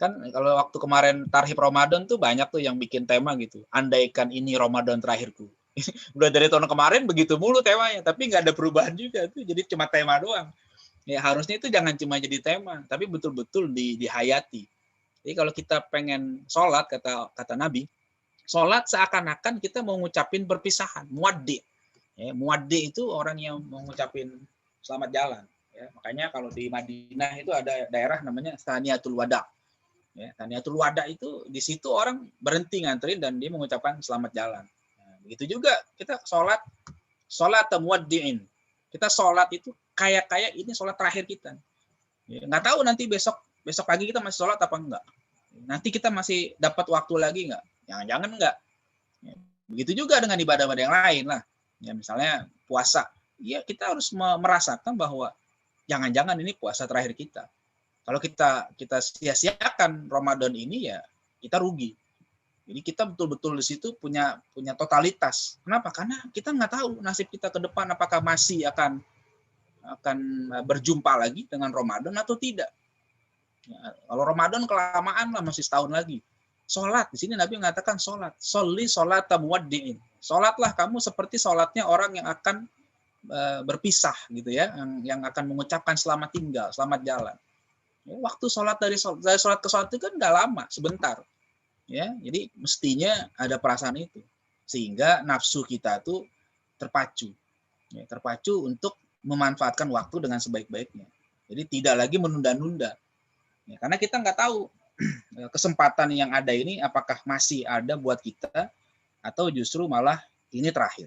Kan kalau waktu kemarin Tarhib Ramadan tuh banyak tuh yang bikin tema gitu. Andaikan ini Ramadan terakhirku. Udah dari tahun kemarin begitu mulu temanya, tapi nggak ada perubahan juga tuh. Jadi cuma tema doang. Ya harusnya itu jangan cuma jadi tema, tapi betul-betul dihayati. Jadi kalau kita pengen sholat, kata Nabi, sholat seakan-akan kita mau ngucapin perpisahan, muaddi. Ya, muaddi itu orang yang mau ngucapin selamat jalan. Ya, makanya kalau di Madinah itu ada daerah namanya Thaniyatul Wada. Ya, Thaniyatul Wada itu di situ orang berhenti nganterin dan dia mengucapkan selamat jalan. Nah, begitu juga kita sholat muaddiin. Kita sholat itu kayak ini sholat terakhir kita. Ya, nggak tahu nanti besok pagi kita masih sholat apa enggak. Nanti kita masih dapat waktu lagi enggak? Jangan-jangan enggak. Ya, begitu juga dengan ibadah-ibadah yang lain lah. Ya, misalnya puasa, ya kita harus merasakan bahwa jangan-jangan ini puasa terakhir kita. Kalau kita sia-siakan Ramadan ini ya kita rugi. Jadi kita betul-betul di situ punya totalitas. Kenapa? Karena kita nggak tahu nasib kita ke depan apakah masih akan berjumpa lagi dengan Ramadan atau tidak. Ya, kalau Ramadan kelamaan lah masih setahun lagi. Sholat, di sini Nabi mengatakan sholat. Sholli sholata muwaddi'in. Sholatlah kamu seperti sholatnya orang yang akan berpisah gitu ya, yang akan mengucapkan selamat tinggal, selamat jalan. Ya, waktu sholat dari sholat ke sholat itu kan nggak lama, sebentar. Ya, jadi mestinya ada perasaan itu, sehingga nafsu kita tuh terpacu untuk memanfaatkan waktu dengan sebaik-baiknya. Jadi tidak lagi menunda-nunda. Ya, karena kita nggak tahu kesempatan yang ada ini apakah masih ada buat kita atau justru malah ini terakhir.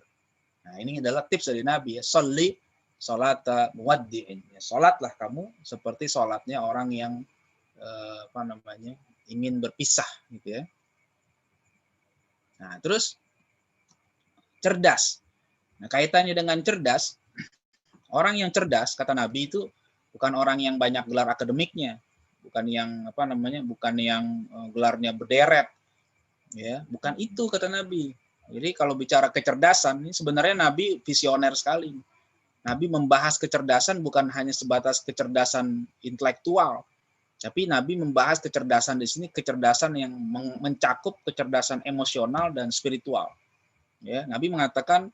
Nah, ini adalah tips dari Nabi ya, sholli sholata muwaddi'in. Ya, sholatlah kamu seperti sholatnya orang yang ingin berpisah gitu ya. Nah, terus cerdas. Nah, kaitannya dengan cerdas, orang yang cerdas kata Nabi itu bukan orang yang banyak gelar akademiknya, bukan yang bukan yang gelarnya berderet, ya, bukan itu kata Nabi. Jadi kalau bicara kecerdasan, ini sebenarnya Nabi visioner sekali. Nabi membahas kecerdasan bukan hanya sebatas kecerdasan intelektual, tapi Nabi membahas kecerdasan di sini kecerdasan yang mencakup kecerdasan emosional dan spiritual. Ya, Nabi mengatakan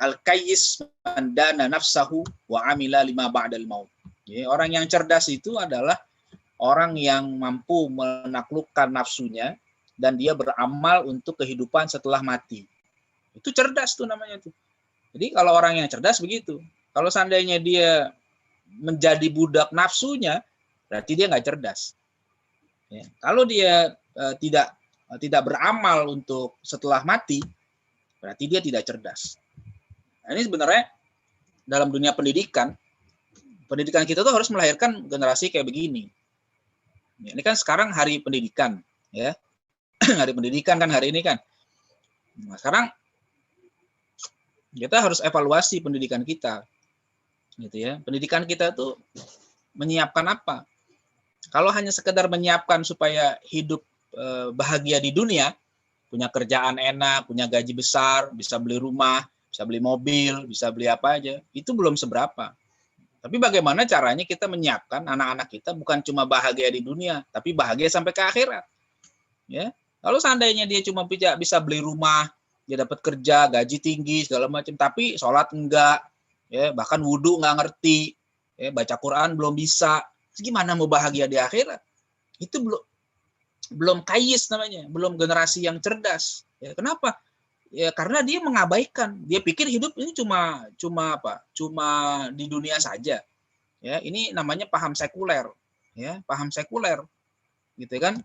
al-qayyis man dana nafsahu wa amila lima ba'dal maut. Ya, orang yang cerdas itu adalah orang yang mampu menaklukkan nafsunya dan dia beramal untuk kehidupan setelah mati. Itu cerdas tuh namanya tuh. Jadi kalau orang yang cerdas begitu. Kalau seandainya dia menjadi budak nafsunya, berarti dia nggak cerdas. Ya. Kalau dia tidak beramal untuk setelah mati, berarti dia tidak cerdas. Nah, ini sebenarnya dalam dunia pendidikan kita tuh harus melahirkan generasi kayak begini. Ya, ini kan sekarang hari pendidikan, ya. Hari pendidikan kan hari ini kan. Nah, sekarang kita harus evaluasi pendidikan kita. Gitu ya. Pendidikan kita tuh menyiapkan apa? Kalau hanya sekedar menyiapkan supaya hidup bahagia di dunia, punya kerjaan enak, punya gaji besar, bisa beli rumah, bisa beli mobil, bisa beli apa aja, itu belum seberapa. Tapi bagaimana caranya kita menyiapkan anak-anak kita bukan cuma bahagia di dunia, tapi bahagia sampai ke akhirat. Ya, kalau seandainya dia cuma bisa beli rumah, dia dapat kerja, gaji tinggi segala macam, tapi sholat enggak, ya bahkan wudhu nggak ngerti, ya baca Quran belum bisa, gimana mau bahagia di akhirat? Itu belum kayis namanya, belum generasi yang cerdas. Ya, kenapa? Ya karena dia mengabaikan, dia pikir hidup ini cuma di dunia saja. Ya, ini namanya paham sekuler, ya, paham sekuler. Gitu kan?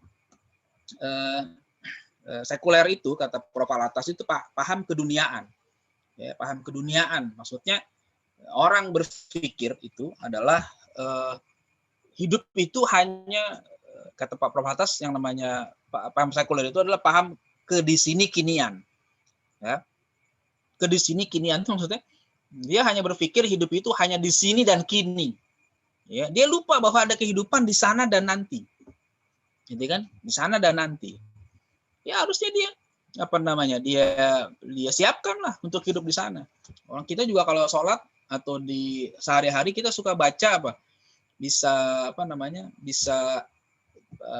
Sekuler itu kata Prof. Alatas itu paham keduniaan. Ya, paham keduniaan. Maksudnya orang berpikir itu adalah hidup itu hanya kata Pak Prof. Alatas yang namanya paham sekuler itu adalah paham kedisini kinian. Ya. Kedisini kinian itu maksudnya dia hanya berpikir hidup itu hanya di sini dan kini. Ya, dia lupa bahwa ada kehidupan di sana dan nanti. Gitu kan? Di sana dan nanti. Ya harusnya dia dia siapkanlah untuk hidup di sana. Orang kita juga kalau sholat atau di sehari-hari kita suka baca bisa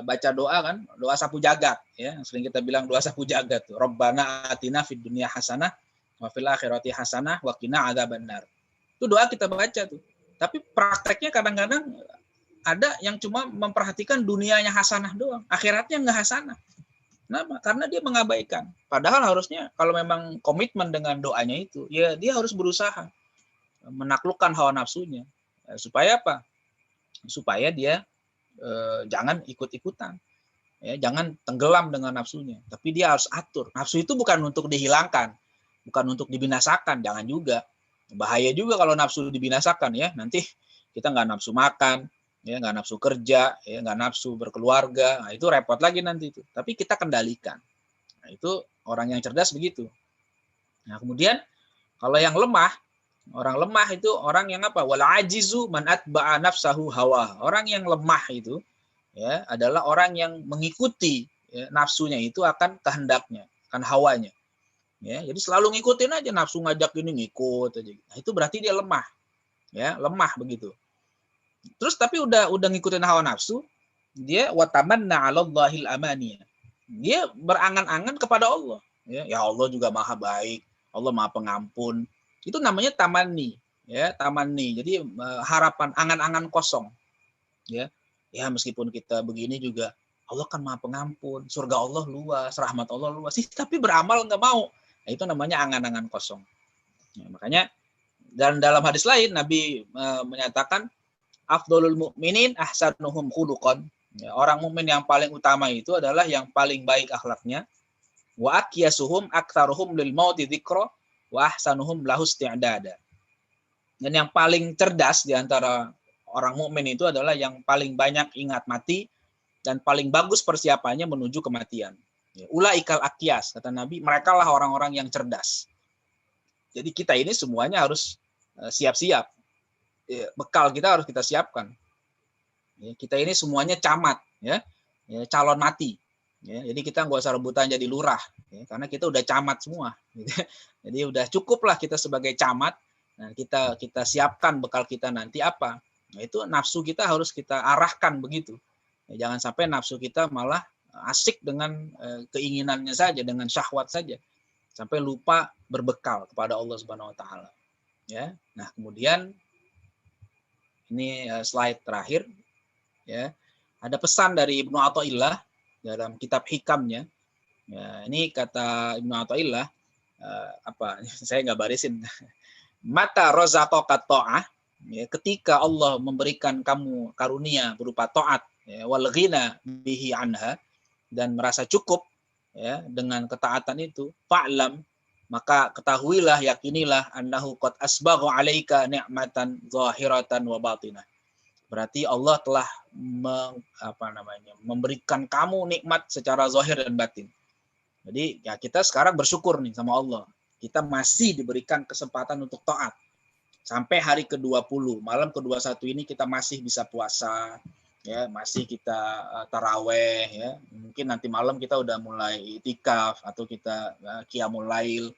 baca doa kan, doa sapu jagat ya, sering kita bilang doa sapu jagat tuh. Rabbana atina fid dunya hasanah wa fil akhirati hasanah wa qina adzabannar. Itu doa kita baca tuh. Tapi prakteknya kadang-kadang ada yang cuma memperhatikan dunianya hasanah doang, akhiratnya nggak hasanah. Kenapa? Karena dia mengabaikan. Padahal harusnya kalau memang komitmen dengan doanya itu, ya dia harus berusaha menaklukkan hawa nafsunya. Supaya apa? Supaya dia jangan ikut-ikutan. Ya, jangan tenggelam dengan nafsunya. Tapi dia harus atur. Nafsu itu bukan untuk dihilangkan, bukan untuk dibinasakan. Jangan juga. Bahaya juga kalau nafsu dibinasakan ya. Nanti kita nggak nafsu makan, ya nggak nafsu kerja, ya nggak nafsu berkeluarga. Nah, itu repot lagi nanti itu. Tapi kita kendalikan. Nah, itu orang yang cerdas begitu. Nah, kemudian kalau yang lemah, orang lemah itu orang yang apa? Wal ajizu man atba'a nafsahu hawa. Orang yang lemah itu ya adalah orang yang mengikuti ya, nafsunya itu akan kehendaknya, akan hawanya. Ya, jadi selalu ngikutin aja, nafsu ngajak ini ngikut aja. Nah, itu berarti dia lemah. Ya, lemah begitu. Terus tapi udah ngikutin hawa nafsu, dia watamanna 'alallahil amaniya. Dia berangan-angan kepada Allah. Ya Allah juga Maha baik, Allah Maha pengampun. Itu namanya tamanni, ya, tamanni. Jadi harapan, angan-angan kosong. Ya. Ya meskipun kita begini juga Allah kan Maha pengampun, surga Allah luas, rahmat Allah luas. Tapi beramal nggak mau. Nah, itu namanya angan-angan kosong. Ya, makanya dan dalam hadis lain Nabi menyatakan afdhalul mu'minin ahsanuhum khuluqan. Ya, orang mukmin yang paling utama itu adalah yang paling baik akhlaknya. Wa akyasuhum aktsaruhum lil mauti dzikra wa ahsanuhum lahu isti'dada. Dan yang paling cerdas di antara orang mukmin itu adalah yang paling banyak ingat mati dan paling bagus persiapannya menuju kematian. Ulaikal akyas, kata Nabi, mereka lah orang-orang yang cerdas. Jadi kita ini semuanya harus siap-siap. Bekal kita harus kita siapkan. Kita ini semuanya camat, calon mati. Jadi kita nggak usah rebutan jadi lurah, karena kita udah camat semua. Jadi udah cukuplah kita sebagai camat. Nah, kita siapkan bekal kita nanti apa. Nah, itu nafsu kita harus kita arahkan begitu. Jangan sampai nafsu kita malah asik dengan keinginannya saja, dengan syahwat saja, sampai lupa berbekal kepada Allah Subhanahu Wa Taala. Ya, nah kemudian ini slide terakhir. Ya, ada pesan dari Ibnu Athaillah dalam kitab Hikamnya. Ya, ini kata Ibnu Athaillah, saya nggak barisin. Mata razaqaka ta'ah, ketika Allah memberikan kamu karunia berupa taat, wal ghina bihi anha, dan merasa cukup dengan ketaatan itu, fa'lam, maka ketahuilah, yakinilah, annahu qad asbagha 'alaika ni'matan zahiratan wa batinah. Berarti Allah telah memberikan kamu nikmat secara zahir dan batin. Jadi ya kita sekarang bersyukur nih sama Allah. Kita masih diberikan kesempatan untuk taat. Sampai hari ke-20, malam ke-21 ini kita masih bisa puasa, masih kita taraweh, Mungkin nanti malam kita udah mulai itikaf atau kita qiyamul lail.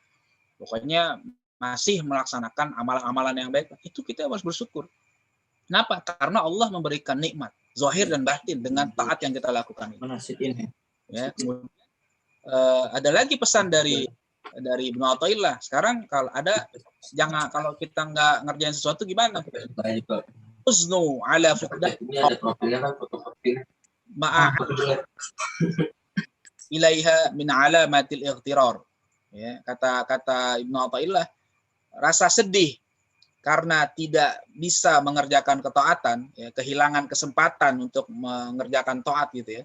Pokoknya masih melaksanakan amalan-amalan yang baik. Itu kita harus bersyukur. Kenapa? Karena Allah memberikan nikmat zahir dan batin dengan taat yang kita lakukan ini. Kemudian, ada lagi pesan dari Ibnu Athaillah. Sekarang kalau kita nggak ngerjain sesuatu gimana? Uznu ala fuqdan ma'a ilaiha min alamatil ightirar. Kata Ibnu Athaillah, rasa sedih karena tidak bisa mengerjakan ketaatan, kehilangan kesempatan untuk mengerjakan taat gitu ya.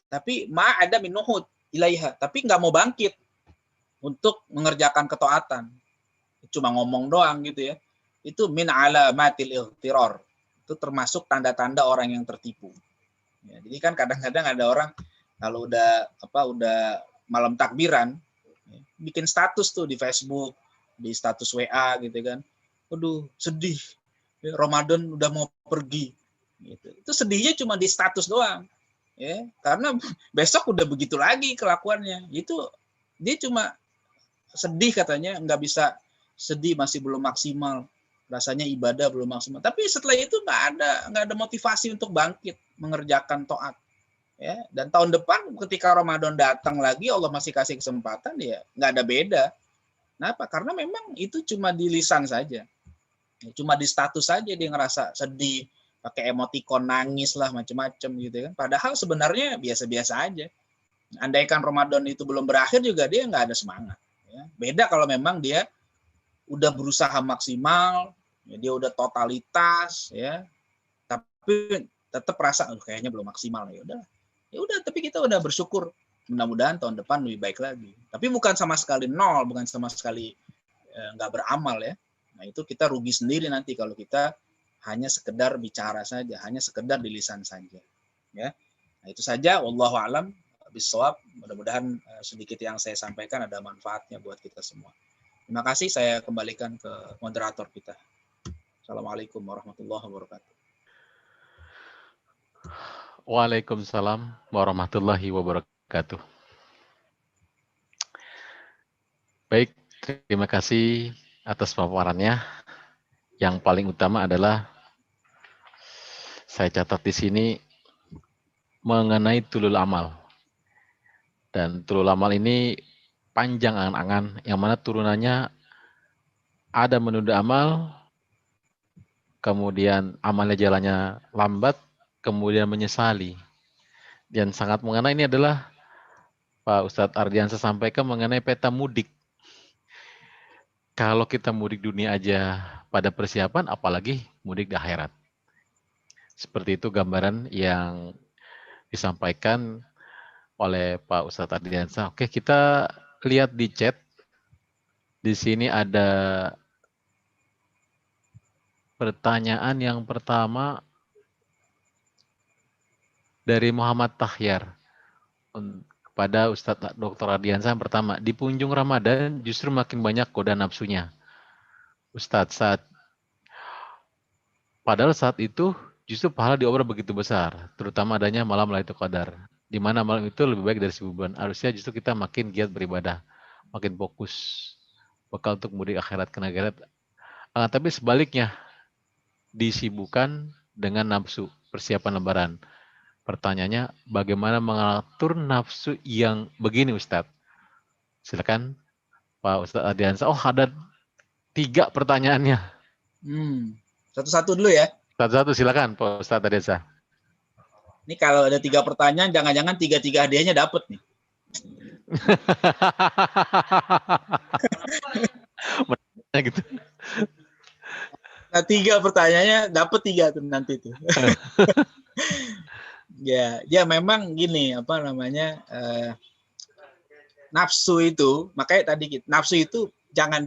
Tapi ada minuhud ilaiha, tapi nggak mau bangkit untuk mengerjakan ketaatan. Cuma ngomong doang gitu ya. Itu min alamatil ightirar. Itu termasuk tanda-tanda orang yang tertipu. Jadi kan kadang-kadang ada orang kalau udah malam takbiran, bikin status tuh di Facebook, di status WA gitu kan. Aduh, sedih. Ramadan udah mau pergi. Gitu. Itu sedihnya cuma di status doang. Karena besok udah begitu lagi kelakuannya. Itu dia cuma sedih katanya, nggak bisa sedih, masih belum maksimal. Rasanya ibadah belum maksimal. Tapi setelah itu nggak ada motivasi untuk bangkit mengerjakan taat. Dan tahun depan ketika Ramadan datang lagi, Allah masih kasih kesempatan, ya nggak ada beda. Kenapa? Karena memang itu cuma di lisan saja. Cuma di status saja dia ngerasa sedih, pakai emotikon nangis lah macam-macam gitu kan. Padahal sebenarnya biasa-biasa aja. Andaikan Ramadan itu belum berakhir juga dia nggak ada semangat. Beda kalau memang dia udah berusaha maksimal, dia udah totalitas, tapi tetap rasa kayaknya belum maksimal. Ya udah, tapi kita udah bersyukur. Mudah-mudahan tahun depan lebih baik lagi. Tapi bukan sama sekali nol, bukan sama sekali nggak beramal ya. Nah itu kita rugi sendiri nanti kalau kita hanya sekedar bicara saja, hanya sekedar di lisan saja. Ya, nah itu saja. Wallahu a'lam bishawab. Mudah-mudahan sedikit yang saya sampaikan ada manfaatnya buat kita semua. Terima kasih. Saya kembalikan ke moderator kita. Assalamualaikum warahmatullahi wabarakatuh. Waalaikumsalam warahmatullahi wabarakatuh. Baik, terima kasih atas paparannya. Yang paling utama adalah saya catat di sini mengenai tulul amal. Dan tulul amal ini panjang angan-angan, yang mana turunannya ada menunda amal, kemudian amalnya jalannya lambat, kemudian menyesali. Dan sangat mengena ini adalah Pak Ustadz Ardiansyah sampaikan mengenai peta mudik. Kalau kita mudik dunia aja pada persiapan, apalagi mudik di akhirat. Seperti itu gambaran yang disampaikan oleh Pak Ustadz Ardiansyah. Oke, kita lihat di chat. Di sini ada pertanyaan yang pertama. Dari Muhammad Tahyar kepada Ustadz Dr. Ardiansah. Pertama, di penghujung Ramadan justru makin banyak goda nafsunya. Ustadz, padahal saat itu justru pahala di obor begitu besar, terutama adanya malam Lailatul Qadar, di mana malam itu lebih baik dari 1000 bulan. Harusnya justru kita makin giat beribadah, makin fokus, bekal untuk mudik akhirat ke akhirat. Tapi sebaliknya, disibukkan dengan nafsu, persiapan lebaran. Pertanyaannya, bagaimana mengatur nafsu yang begini, Ustadz? Silakan, Pak Ustadz Ardiansah. Oh, ada 3 pertanyaannya. Satu-satu dulu ya. Satu-satu, silakan, Pak Ustadz Ardiansah. Ini kalau ada 3 pertanyaan, jangan-jangan 3 hadiahnya dapet nih. Gitu. Nah, 3 pertanyaannya dapet 3 tuh nanti tuh. Ya memang gini, apa namanya, nafsu itu, makanya tadi nafsu itu jangan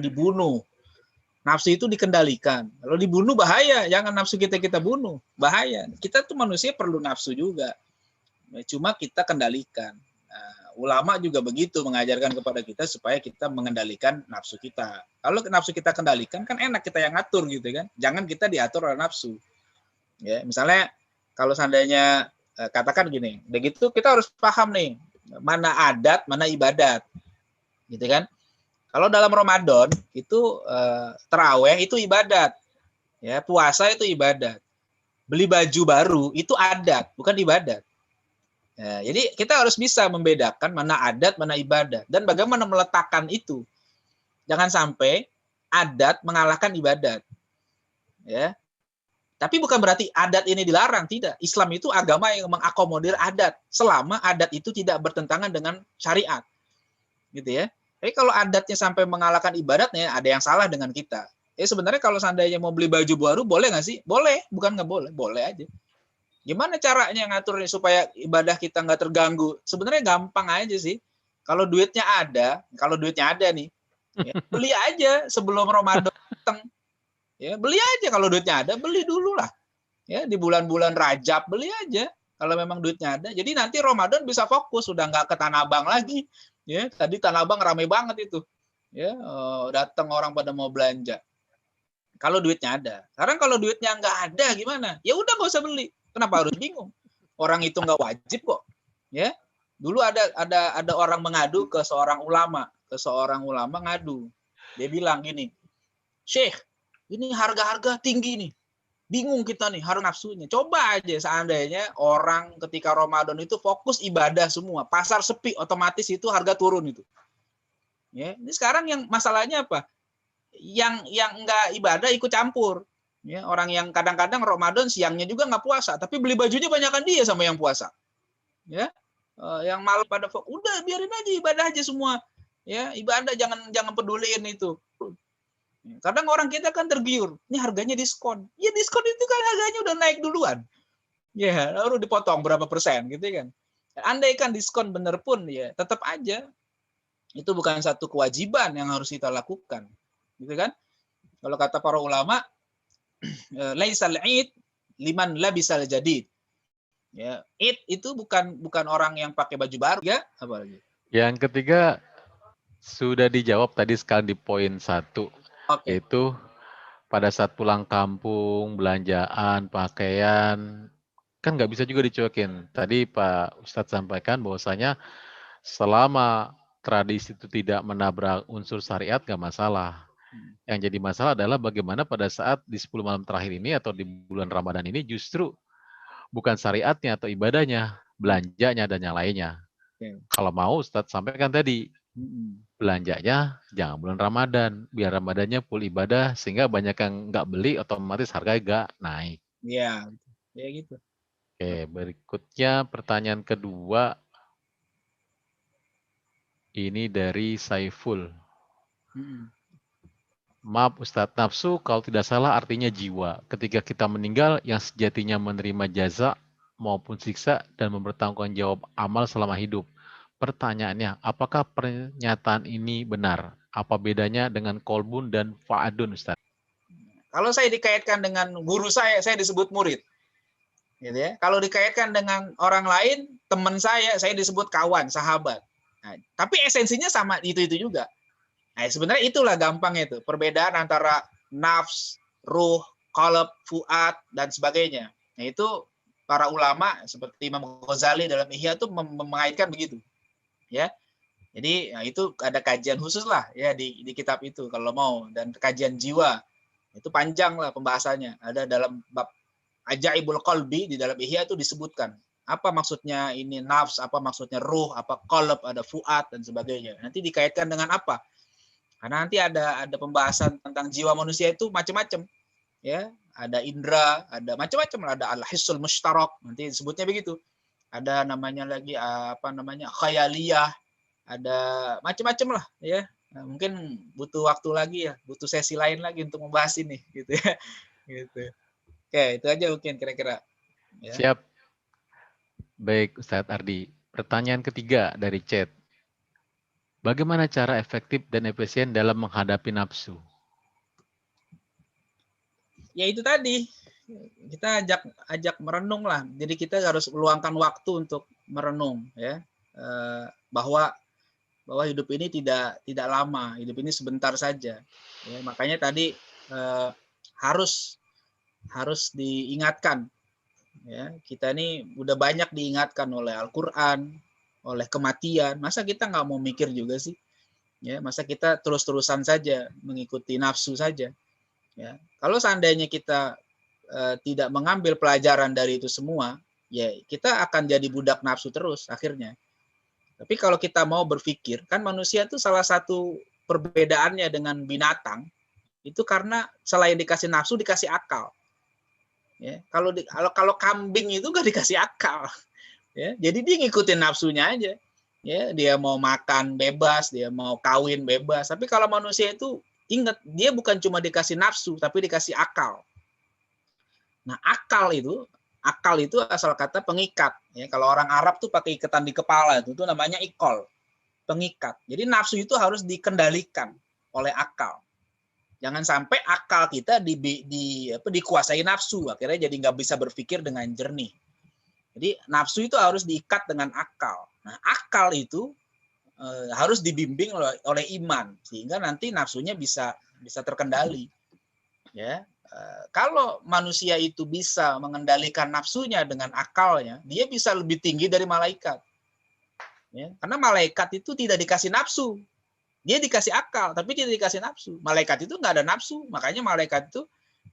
dibunuh. Nafsu itu dikendalikan. Kalau dibunuh bahaya, jangan nafsu kita bunuh, bahaya. Kita tuh manusia perlu nafsu juga. Cuma kita kendalikan. Ulama juga begitu mengajarkan kepada kita supaya kita mengendalikan nafsu kita. Kalau nafsu kita kendalikan kan enak, kita yang ngatur gitu kan. Jangan kita diatur oleh nafsu. Ya, misalnya kalau seandainya katakan gini, begitu kita harus paham nih, mana adat, mana ibadat. Gitu kan? Kalau dalam Ramadan itu tarawih itu ibadat. Ya, puasa itu ibadat. Beli baju baru itu adat, bukan ibadat. Ya, jadi kita harus bisa membedakan mana adat, mana ibadat, dan bagaimana meletakkan itu. Jangan sampai adat mengalahkan ibadat. Ya. Tapi bukan berarti adat ini dilarang, tidak. Islam itu agama yang mengakomodir adat selama adat itu tidak bertentangan dengan syariat. Gitu ya. Tapi kalau adatnya sampai mengalahkan ibadatnya, ada yang salah dengan kita. Sebenarnya kalau seandainya mau beli baju baru, boleh nggak sih? Boleh, bukan nggak boleh, boleh aja. Gimana caranya ngaturnya supaya ibadah kita nggak terganggu? Sebenarnya gampang aja sih. Kalau duitnya ada nih, ya, beli aja sebelum Ramadan datang. Ya, beli aja kalau duitnya ada, beli dulu lah. Ya, di bulan-bulan Rajab beli aja kalau memang duitnya ada. Jadi nanti Ramadan bisa fokus, sudah nggak ke Tanah Abang lagi. Ya, tadi Tanah Abang ramai banget itu. Ya, datang orang pada mau belanja. Kalau duitnya ada. Sekarang kalau duitnya nggak ada gimana? Ya udah nggak usah beli. Kenapa harus bingung? Orang itu nggak wajib kok. Ya, dulu ada orang mengadu ke seorang ulama, ngadu. Dia bilang gini, Syekh, ini harga-harga tinggi nih. Bingung kita nih, harga nafsunya. Coba aja seandainya orang ketika Ramadan itu fokus ibadah semua. Pasar sepi, otomatis itu harga turun itu. Ya, ini sekarang yang masalahnya apa? Yang nggak ibadah ikut campur. Ya, orang yang kadang-kadang Ramadan siangnya juga nggak puasa, tapi beli bajunya banyakan dia sama yang puasa. Ya, yang malam pada fokus, udah biarin aja ibadah aja semua. Ya, ibadah jangan peduliin itu. Kadang orang kita kan tergiur, ini harganya diskon. Ya diskon itu kan harganya udah naik duluan. Ya, baru dipotong berapa persen gitu kan. Andai kan diskon bener pun ya tetap aja itu bukan satu kewajiban yang harus kita lakukan. Gitu kan? Kalau kata para ulama, laisal id liman labisal jadid. Ya, id itu bukan orang yang pakai baju baru ya, apa lagi? Yang ketiga sudah dijawab tadi sekali di poin 1. Okay. Yaitu pada saat pulang kampung, belanjaan, pakaian, kan nggak bisa juga dicuekin. Tadi Pak Ustadz sampaikan bahwasanya selama tradisi itu tidak menabrak unsur syariat, nggak masalah. Yang jadi masalah adalah bagaimana pada saat di 10 malam terakhir ini atau di bulan Ramadan ini justru bukan syariatnya atau ibadahnya, belanjanya dan yang lainnya. Kalau mau Ustadz sampaikan tadi, belanjanya jangan bulan Ramadan, biar Ramadannya full ibadah sehingga banyak yang nggak beli, otomatis harganya nggak naik. Iya, ya gitu. Oke, berikutnya pertanyaan kedua ini dari Saiful. Maaf Ustadz, nafsu kalau tidak salah artinya jiwa. Ketika kita meninggal yang sejatinya menerima jaza maupun siksa dan mempertanggungjawab jawab amal selama hidup. Pertanyaannya, apakah pernyataan ini benar? Apa bedanya dengan kolbun dan fa'adun, Ustaz? Kalau saya dikaitkan dengan guru saya disebut murid. gitu ya. Kalau dikaitkan dengan orang lain, teman saya disebut kawan, sahabat. Nah, tapi esensinya sama itu juga. Nah, sebenarnya itulah gampangnya itu, perbedaan antara nafs, ruh, qalb, fuad dan sebagainya. Nah, itu para ulama seperti Imam Ghazali dalam Ihya itu mengaitkan begitu. Ya. Jadi nah itu ada kajian khusus lah ya di kitab itu kalau mau, dan kajian jiwa itu panjang lah pembahasannya. Ada dalam bab Ajaibul Qalbi di dalam Ihya itu disebutkan apa maksudnya ini nafs, apa maksudnya ruh, apa qalb, ada fuad dan sebagainya. Nanti dikaitkan dengan apa? Karena nanti ada pembahasan tentang jiwa manusia itu macam-macam. Ya, ada indra, ada macam-macam, ada al-hissul mushtarak, nanti disebutnya begitu. Ada namanya lagi apa namanya? Khayaliyah, ada macam-macam lah ya. Nah, mungkin butuh waktu lagi ya, butuh sesi lain lagi untuk membahas ini gitu ya. Gitu. Oke, itu aja mungkin kira-kira. Ya. Siap. Baik, Ustadz Ardi. Pertanyaan ketiga dari chat. Bagaimana cara efektif dan efisien dalam menghadapi nafsu? Ya itu tadi, kita ajak merenung lah. Jadi kita harus meluangkan waktu untuk merenung ya, bahwa hidup ini tidak lama, hidup ini sebentar saja. Ya, makanya tadi harus diingatkan. Ya, kita ini udah banyak diingatkan oleh Al-Quran, oleh kematian. Masa kita nggak mau mikir juga sih? Ya, masa kita terus-terusan saja mengikuti nafsu saja? Ya, kalau seandainya kita tidak mengambil pelajaran dari itu semua, ya kita akan jadi budak nafsu terus akhirnya. Tapi kalau kita mau berpikir, kan manusia itu salah satu perbedaannya dengan binatang itu karena selain dikasih nafsu dikasih akal. Ya, kalau kambing itu nggak dikasih akal, ya, jadi dia ngikutin nafsunya aja. Ya, dia mau makan bebas, dia mau kawin bebas. Tapi kalau manusia itu ingat, dia bukan cuma dikasih nafsu, tapi dikasih akal. Nah, akal itu asal kata pengikat. Ya, kalau orang Arab tuh pakai ikatan di kepala itu namanya ikol, pengikat. Jadi nafsu itu harus dikendalikan oleh akal. Jangan sampai akal kita dikuasai nafsu, akhirnya jadi nggak bisa berpikir dengan jernih. Jadi nafsu itu harus diikat dengan akal. Nah, akal itu harus dibimbing oleh iman sehingga nanti nafsunya bisa terkendali. Ya, kalau manusia itu bisa mengendalikan nafsunya dengan akalnya, dia bisa lebih tinggi dari malaikat. Ya, karena malaikat itu tidak dikasih nafsu. Dia dikasih akal, tapi tidak dikasih nafsu. Malaikat itu nggak ada nafsu, makanya malaikat itu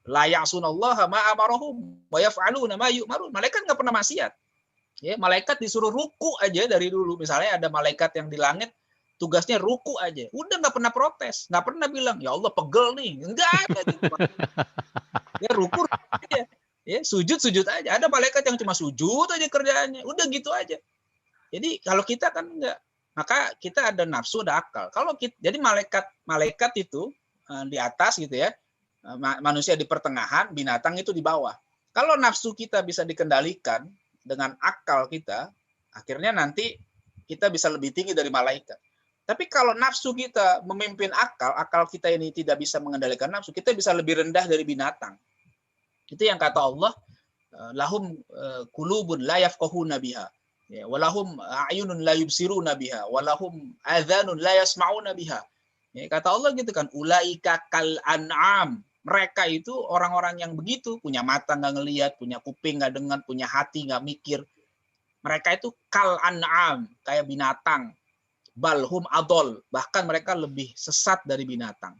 la ya'sunallaha ma amarahum wa yaf'aluna ma yu'marun. Malaikat nggak pernah maksiat. Ya, malaikat disuruh ruku aja dari dulu. Misalnya ada malaikat yang di langit tugasnya ruku aja, udah nggak pernah protes, nggak pernah bilang ya Allah pegel nih, enggak ada. Ya ruku aja, ya sujud aja. Ada malaikat yang cuma sujud aja kerjaannya, udah gitu aja. Jadi kalau kita kan enggak. Maka kita ada nafsu, ada akal. Kalau kita, jadi malaikat itu di atas gitu ya, manusia di pertengahan, binatang itu di bawah. Kalau nafsu kita bisa dikendalikan dengan akal kita, akhirnya nanti kita bisa lebih tinggi dari malaikat. Tapi kalau nafsu kita memimpin akal kita ini tidak bisa mengendalikan nafsu, kita bisa lebih rendah dari binatang. Itu yang kata Allah, lahum qulubun la yafqahuna biha. Ya, walahum a'yunun la yubsiruna biha walahum adhanun la yasma'una biha. Ya, kata Allah gitu kan, ulaika kal an'am. Mereka itu orang-orang yang begitu, punya mata nggak ngelihat, punya kuping nggak dengar, punya hati nggak mikir. Mereka itu kal an'am, kayak binatang. Balhum adol, bahkan mereka lebih sesat dari binatang.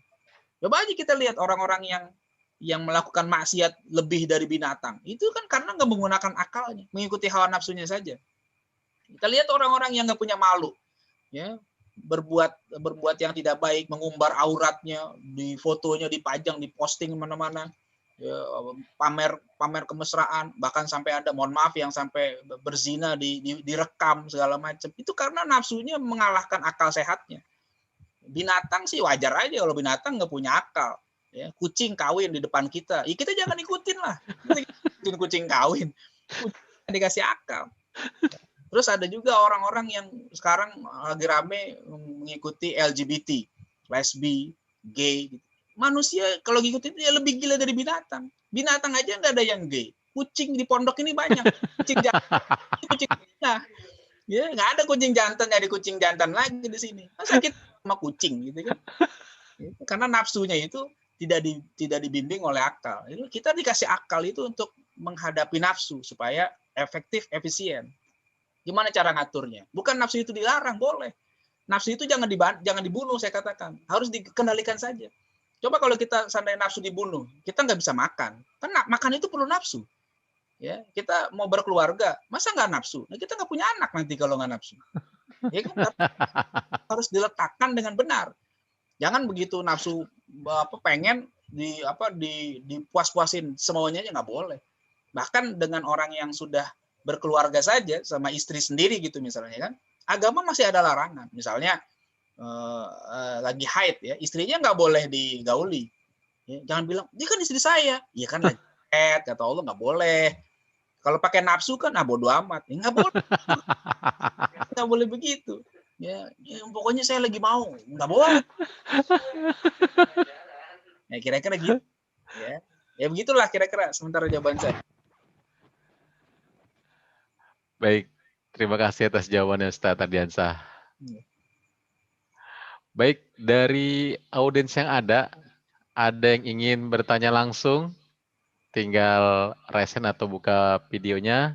Coba aja kita lihat orang-orang yang melakukan maksiat lebih dari binatang. Itu kan karena nggak menggunakan akalnya, mengikuti hawa nafsunya saja. Kita lihat orang-orang yang nggak punya malu, ya, berbuat yang tidak baik, mengumbar auratnya, di fotonya dipajang, diposting mana-mana, ya, pamer kemesraan, bahkan sampai ada, mohon maaf, yang sampai berzina direkam segala macam. Itu karena nafsunya mengalahkan akal sehatnya. Binatang sih wajar aja kalau binatang nggak punya akal. Ya, kucing kawin di depan kita, ya kita jangan ikutin lah. Kucing kawin, kucing dikasih akal. Terus ada juga orang-orang yang sekarang lagi rame mengikuti LGBT, lesbi, gay. Manusia kalau ngikutin dia lebih gila dari binatang. Binatang aja nggak ada yang gay. Kucing di pondok ini banyak. Kucing jantan, kucing jantan. Ya, nggak ada kucing jantan, jadi kucing jantan lagi di sini. Masa kita sama kucing gitu kan? Karena nafsunya itu tidak dibimbing oleh akal. Kita dikasih akal itu untuk menghadapi nafsu supaya efektif, efisien. Gimana cara ngaturnya? Bukan nafsu itu dilarang, boleh. Nafsu itu jangan dibunuh, saya katakan. Harus dikendalikan saja. Coba kalau kita sampai nafsu dibunuh, kita nggak bisa makan. Kan makan itu perlu nafsu. Ya, kita mau berkeluarga, masa nggak nafsu? Nah, kita nggak punya anak nanti kalau nggak nafsu. Ya kan? Harus diletakkan dengan benar. Jangan begitu nafsu pengen dipuas-puasin semuanya aja, nggak boleh. Bahkan dengan orang yang sudah berkeluarga saja sama istri sendiri gitu misalnya kan, agama masih ada larangan. Misalnya lagi haid ya, istrinya nggak boleh digauli. Ya, jangan bilang dia kan istri saya, ya kan lagi haid, kata Allah nggak boleh. Kalau pakai nafsu kan, bodo amat. Ya, nggak boleh. Nggak boleh begitu. Ya, pokoknya saya lagi mau. Nggak boleh. Ya, kira-kira gitu. Ya begitulah kira-kira sementara jawaban saya. Baik, terima kasih atas jawabannya Ustaz Ardiansah. Baik, dari audiens yang ada yang ingin bertanya langsung? Tinggal raise hand atau buka videonya.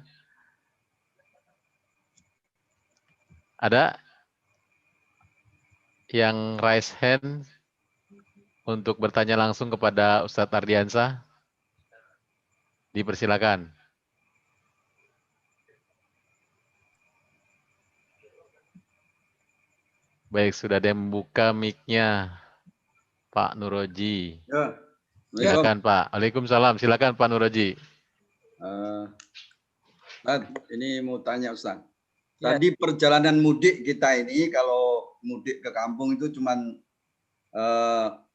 Ada yang raise hand untuk bertanya langsung kepada Ustadz Ardiansah? Dipersilakan. Baik, sudah ada yang membuka mic-nya. Pak Nuroji. Ya. Silakan Pak. Waalaikumsalam. Silakan Pak Nuroji. Ini mau tanya Ustaz. Tadi perjalanan mudik kita ini kalau mudik ke kampung itu cuman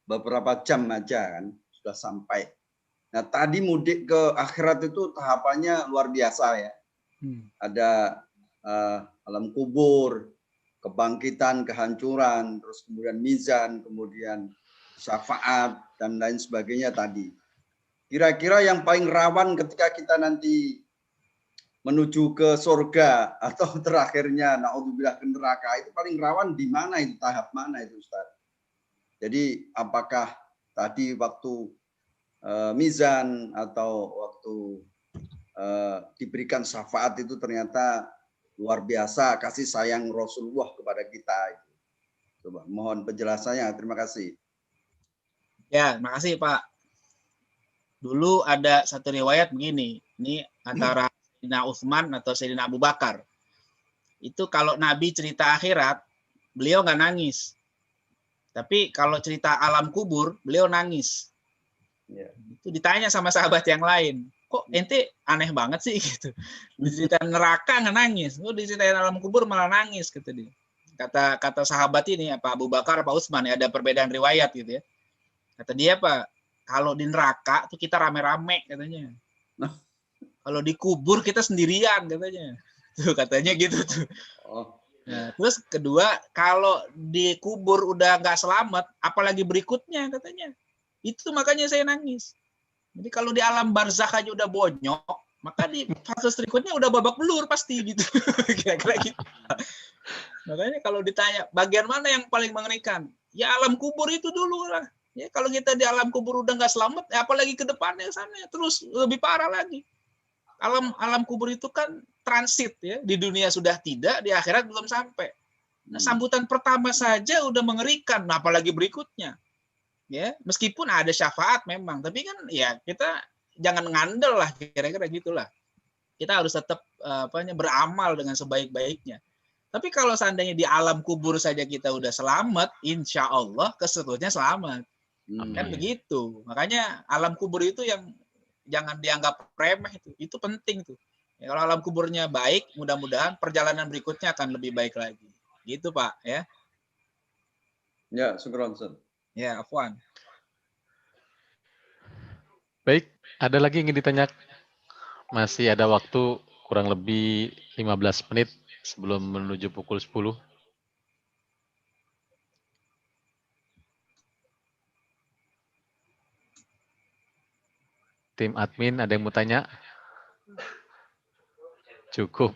beberapa jam aja kan sudah sampai. Nah tadi mudik ke akhirat itu tahapannya luar biasa ya. Ada alam kubur, kebangkitan, kehancuran, terus kemudian mizan, kemudian syafaat dan lain sebagainya tadi. Kira-kira yang paling rawan ketika kita nanti menuju ke surga atau terakhirnya naudzubillah ke neraka itu paling rawan di mana itu, tahap mana itu Ustaz? Jadi apakah tadi waktu mizan atau waktu diberikan syafaat itu ternyata luar biasa kasih sayang Rasulullah kepada kita. Coba mohon penjelasannya, terima kasih. Ya, makasih Pak. Dulu ada satu riwayat begini, ini antara Sayyidina Utsman atau Sayyidina Abu Bakar. Itu kalau Nabi cerita akhirat, beliau nggak nangis. Tapi kalau cerita alam kubur, beliau nangis. Itu ditanya sama sahabat yang lain, kok ente aneh banget sih gitu. Diceritain neraka nggak nangis, diceritain alam kubur malah nangis kata dia. Kata sahabat ini apa Abu Bakar apa Utsman ya, ada perbedaan riwayat gitu ya. Kata dia Pak, kalau di neraka tuh kita rame-rame katanya. Kalau dikubur kita sendirian katanya. Tuh katanya gitu tuh. Nah, terus kedua, kalau dikubur udah nggak selamat, apalagi berikutnya katanya. Itu makanya saya nangis. Jadi kalau di alam barzakh aja udah bonyok, maka di fase berikutnya udah babak belur pasti gitu. Kira-kira gitu. Makanya kalau ditanya bagian mana yang paling mengerikan, ya alam kubur itu dulu lah. Ya kalau kita di alam kubur udah nggak selamat, ya apalagi ke depannya sana terus lebih parah lagi. Alam kubur itu kan transit ya, di dunia sudah tidak, di akhirat belum sampai. Nah, sambutan pertama saja udah mengerikan, nah, apalagi berikutnya. Ya, meskipun ada syafaat memang, tapi kan ya kita jangan ngandel lah, kira-kira gitulah. Kita harus tetap beramal dengan sebaik-baiknya. Tapi kalau seandainya di alam kubur saja kita udah selamat, insya Allah keseluruhannya selamat. Kan begitu. Makanya alam kubur itu yang jangan dianggap remeh, itu penting tuh. Ya, kalau alam kuburnya baik, mudah-mudahan perjalanan berikutnya akan lebih baik lagi. Gitu Pak ya. Ya, syukran Ustaz. Ya, afwan. Baik, ada lagi yang ingin ditanya? Masih ada waktu kurang lebih 15 menit sebelum menuju pukul 10. Tim admin ada yang mau tanya? Cukup.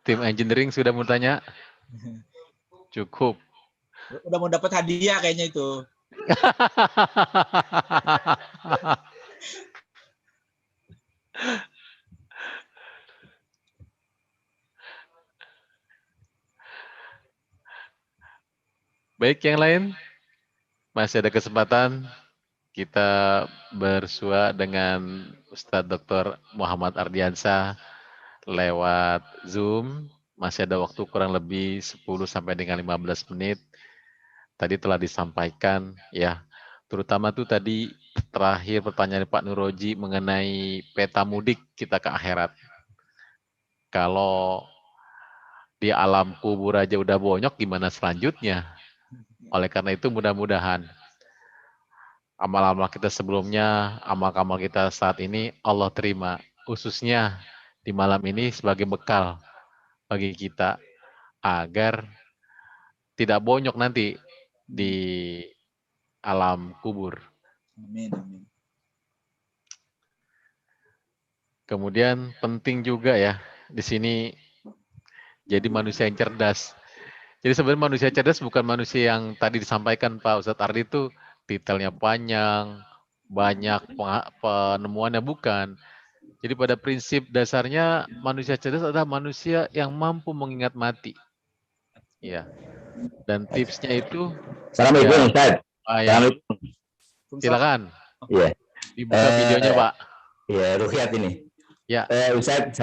Tim engineering sudah mau tanya? Cukup. Udah mau dapat hadiah kayaknya itu. Baik, yang lain? Masih ada kesempatan kita bersua dengan Ustadz Dr. Muhammad Ardiansah lewat Zoom. Masih ada waktu kurang lebih 10 sampai dengan 15 menit. Tadi telah disampaikan ya, terutama tuh tadi terakhir pertanyaan Pak Nuroji mengenai peta mudik kita ke akhirat. Kalau di alam kubur aja udah bonyok, gimana selanjutnya? Oleh karena itu mudah-mudahan amal-amal kita sebelumnya, amal-amal kita saat ini Allah terima, khususnya di malam ini sebagai bekal bagi kita agar tidak bonyok nanti di alam kubur. Amin, amin. Kemudian penting juga ya di sini jadi manusia yang cerdas. Jadi sebenarnya manusia cerdas bukan manusia yang tadi disampaikan Pak Ustadz Ardi itu detailnya panjang, banyak penemuannya, bukan. Jadi pada prinsip dasarnya manusia cerdas adalah manusia yang mampu mengingat mati. Ya. Dan tipsnya itu Assalamualaikum Ustaz. Assalamualaikum. Silakan. Iya. Dibuka videonya, Pak. Iya, Ruhyat ini. Ya. Ustaz,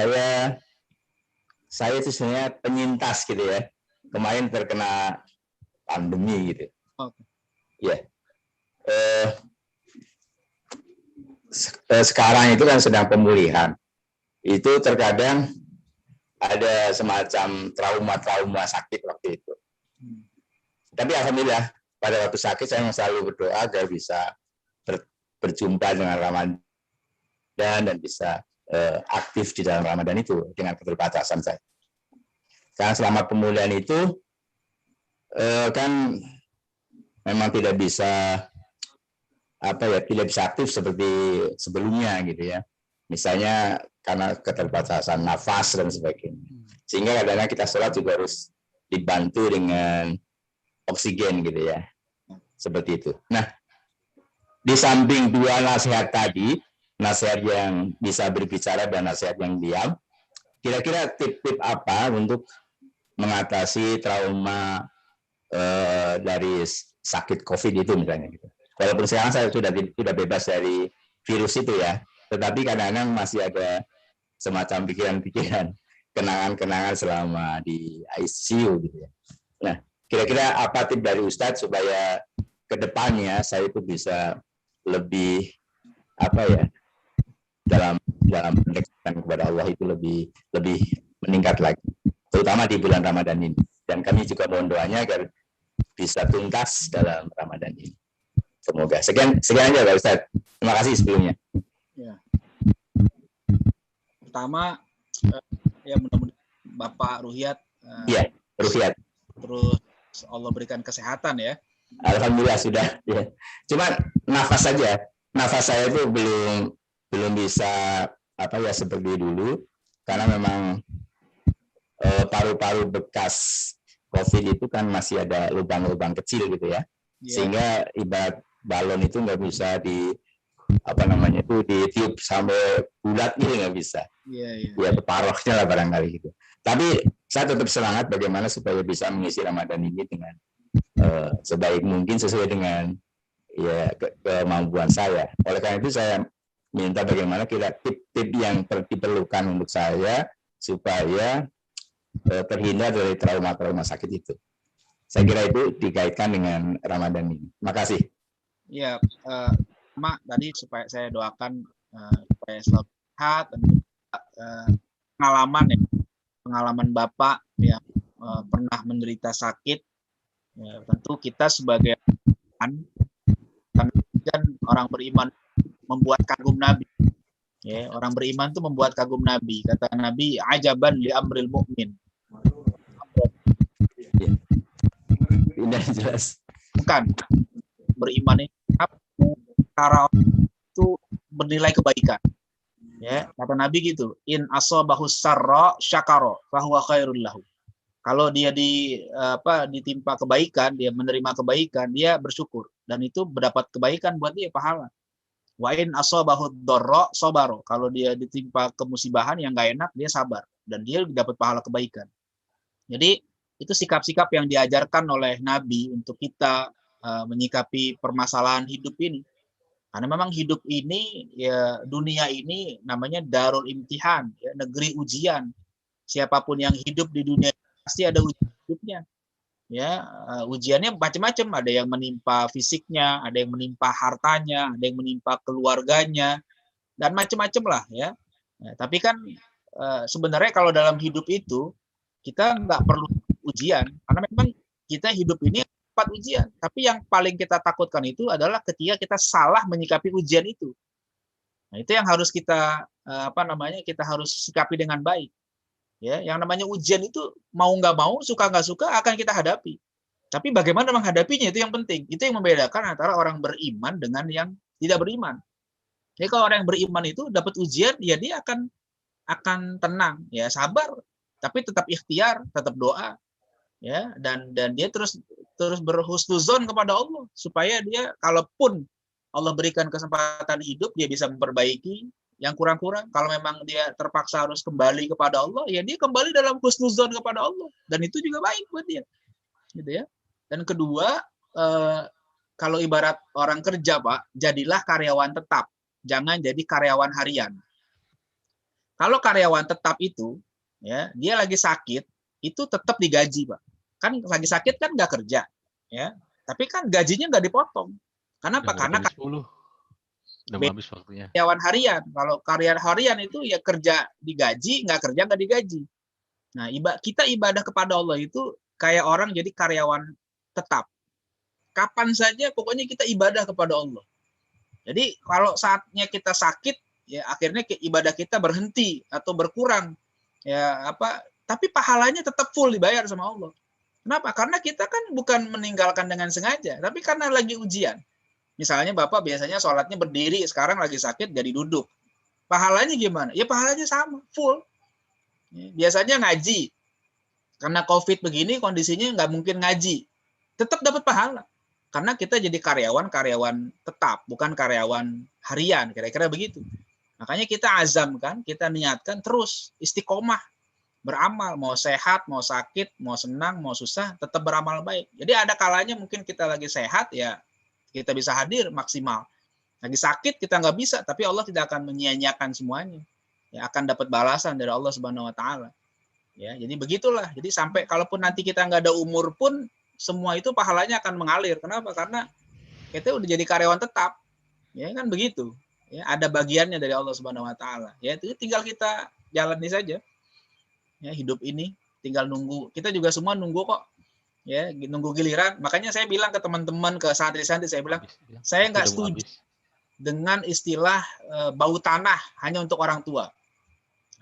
saya itu sebenarnya penyintas gitu ya. Kemarin terkena pandemi gitu. Iya. Sekarang itu kan sedang pemulihan. Itu terkadang ada semacam trauma-trauma sakit waktu itu. Tapi alhamdulillah pada waktu sakit saya selalu berdoa agar bisa berjumpa dengan Ramadan dan bisa aktif di dalam Ramadan itu dengan keterbatasan saya. Karena selama pemulihan itu kan memang tidak bisa tidak bisa aktif seperti sebelumnya gitu ya. Misalnya karena keterbatasan nafas dan sebagainya. Sehingga kadang-kadang kita sholat juga harus dibantu dengan oksigen gitu ya. Seperti itu. Nah, di samping dua nasihat tadi, nasihat yang bisa berbicara dan nasihat yang diam, kira-kira tip-tip apa untuk mengatasi trauma dari sakit COVID itu misalnya gitu. Walaupun sekarang saya sudah bebas dari virus itu ya, tetapi kadang-kadang masih ada semacam pikiran-pikiran, kenangan-kenangan selama di ICU gitu ya. Nah, kira-kira apa tip dari Ustadz supaya ke depannya saya itu bisa lebih dalam pendekatan kepada Allah itu lebih meningkat lagi, terutama di bulan Ramadan ini. Dan kami juga mohon doanya agar bisa tuntas dalam Ramadan ini. Semoga. Sekian aja Pak Ustadz. Terima kasih sebelumnya. Ya. Pertama, ya mudah-mudahan Bapak Ruhyat. Iya, Ruhyat. Terus Allah berikan kesehatan ya. Alhamdulillah sudah. Ya. Cuma nafas saja. Nafas saya itu belum bisa seperti dulu karena memang paru-paru bekas COVID itu kan masih ada lubang-lubang kecil gitu ya. Sehingga ibarat balon itu nggak bisa ditiup sampai bulat gitu, nggak bisa. Ya paruhnya lah barangkali gitu. Tapi saya tetap semangat bagaimana supaya bisa mengisi Ramadan ini dengan sebaik mungkin sesuai dengan kemampuan saya. Oleh karena itu saya minta bagaimana kira tip-tip yang diperlukan untuk saya supaya terhindar dari trauma-trauma sakit itu. Saya kira itu dikaitkan dengan Ramadan ini. Terima kasih. Ya, Mak, tadi supaya saya doakan supaya selalu sehat dan pengalaman Bapak yang pernah menderita sakit. Ya, tentu kita sebagai orang beriman membuat kagum Nabi. Ya, orang beriman itu membuat kagum Nabi. Kata Nabi, ajaban li amril mu'min. Tidak jelas. Bukan. Beriman itu cara itu bernilai kebaikan. Ya, kata Nabi gitu, in asabahu sarra syakara fahuwa khairul lahu. Kalau dia ditimpa kebaikan, dia menerima kebaikan, dia bersyukur dan itu mendapat kebaikan buat dia, pahala. Wa in asabahu dharra sabara. Kalau dia ditimpa kemusibahan yang enggak enak, dia sabar dan dia dapat pahala kebaikan. Jadi itu sikap-sikap yang diajarkan oleh Nabi untuk kita menyikapi permasalahan hidup ini. Karena memang hidup ini, ya dunia ini namanya darul imtihan, ya, negeri ujian. Siapapun yang hidup di dunia pasti ada ujian hidupnya. Ya, ujiannya macam-macam. Ada yang menimpa fisiknya, ada yang menimpa hartanya, ada yang menimpa keluarganya, dan macam-macam lah ya. Tapi kan sebenarnya kalau dalam hidup itu kita nggak perlu ujian, karena memang kita hidup ini dapat ujian. Tapi yang paling kita takutkan itu adalah ketika kita salah menyikapi ujian itu. Nah, itu yang harus kita kita harus sikapi dengan baik. Ya, yang namanya ujian itu mau nggak mau, suka nggak suka akan kita hadapi. Tapi bagaimana menghadapinya itu yang penting. Itu yang membedakan antara orang beriman dengan yang tidak beriman. Jadi kalau orang yang beriman itu dapat ujian, ya dia akan tenang, ya sabar, tapi tetap ikhtiar, tetap doa, ya dan dia terus berhusnuzon kepada Allah supaya dia kalaupun Allah berikan kesempatan hidup, dia bisa memperbaiki yang kurang-kurang. Kalau memang dia terpaksa harus kembali kepada Allah, ya dia kembali dalam husnuzon kepada Allah dan itu juga baik buat dia, gitu ya. Dan kedua, kalau ibarat orang kerja, Pak, jadilah karyawan tetap, jangan jadi karyawan harian. Kalau karyawan tetap itu, ya dia lagi sakit, itu tetap digaji, Pak. Kan lagi sakit kan nggak kerja, ya. Tapi kan gajinya nggak dipotong. Kenapa? Karena habis waktunya. Karyawan harian. Kalau karyawan harian itu ya kerja digaji, nggak kerja nggak digaji. Nah, kita ibadah kepada Allah itu kayak orang jadi karyawan tetap. Kapan saja pokoknya kita ibadah kepada Allah. Jadi kalau saatnya kita sakit, ya akhirnya ibadah kita berhenti atau berkurang. Ya tapi pahalanya tetap full dibayar sama Allah. Kenapa? Karena kita kan bukan meninggalkan dengan sengaja, tapi karena lagi ujian. Misalnya Bapak biasanya sholatnya berdiri, sekarang lagi sakit jadi duduk. Pahalanya gimana? Ya pahalanya sama, full. Biasanya ngaji. Karena COVID begini kondisinya nggak mungkin ngaji. Tetap dapat pahala. Karena kita jadi karyawan tetap, bukan karyawan harian, kira-kira begitu. Makanya kita azamkan, kita niatkan terus istiqomah beramal, mau sehat, mau sakit, mau senang, mau susah, tetap beramal baik. Jadi ada kalanya mungkin kita lagi sehat, ya kita bisa hadir maksimal. Lagi sakit kita nggak bisa, tapi Allah tidak akan menyia-nyiakan semuanya. Ya akan dapat balasan dari Allah Subhanahu Wa Taala. Ya, jadi begitulah. Jadi sampai kalaupun nanti kita nggak ada umur pun, semua itu pahalanya akan mengalir. Kenapa? Karena kita udah jadi karyawan tetap. Ya kan begitu. Ya, ada bagiannya dari Allah Subhanahu Wa Taala. Ya itu tinggal kita jalani saja. Ya, hidup ini tinggal nunggu. Kita juga semua nunggu kok. Ya, nunggu giliran. Makanya saya bilang ke teman-teman, ke santri-santri, saya bilang, saya nggak setuju dengan istilah bau tanah hanya untuk orang tua.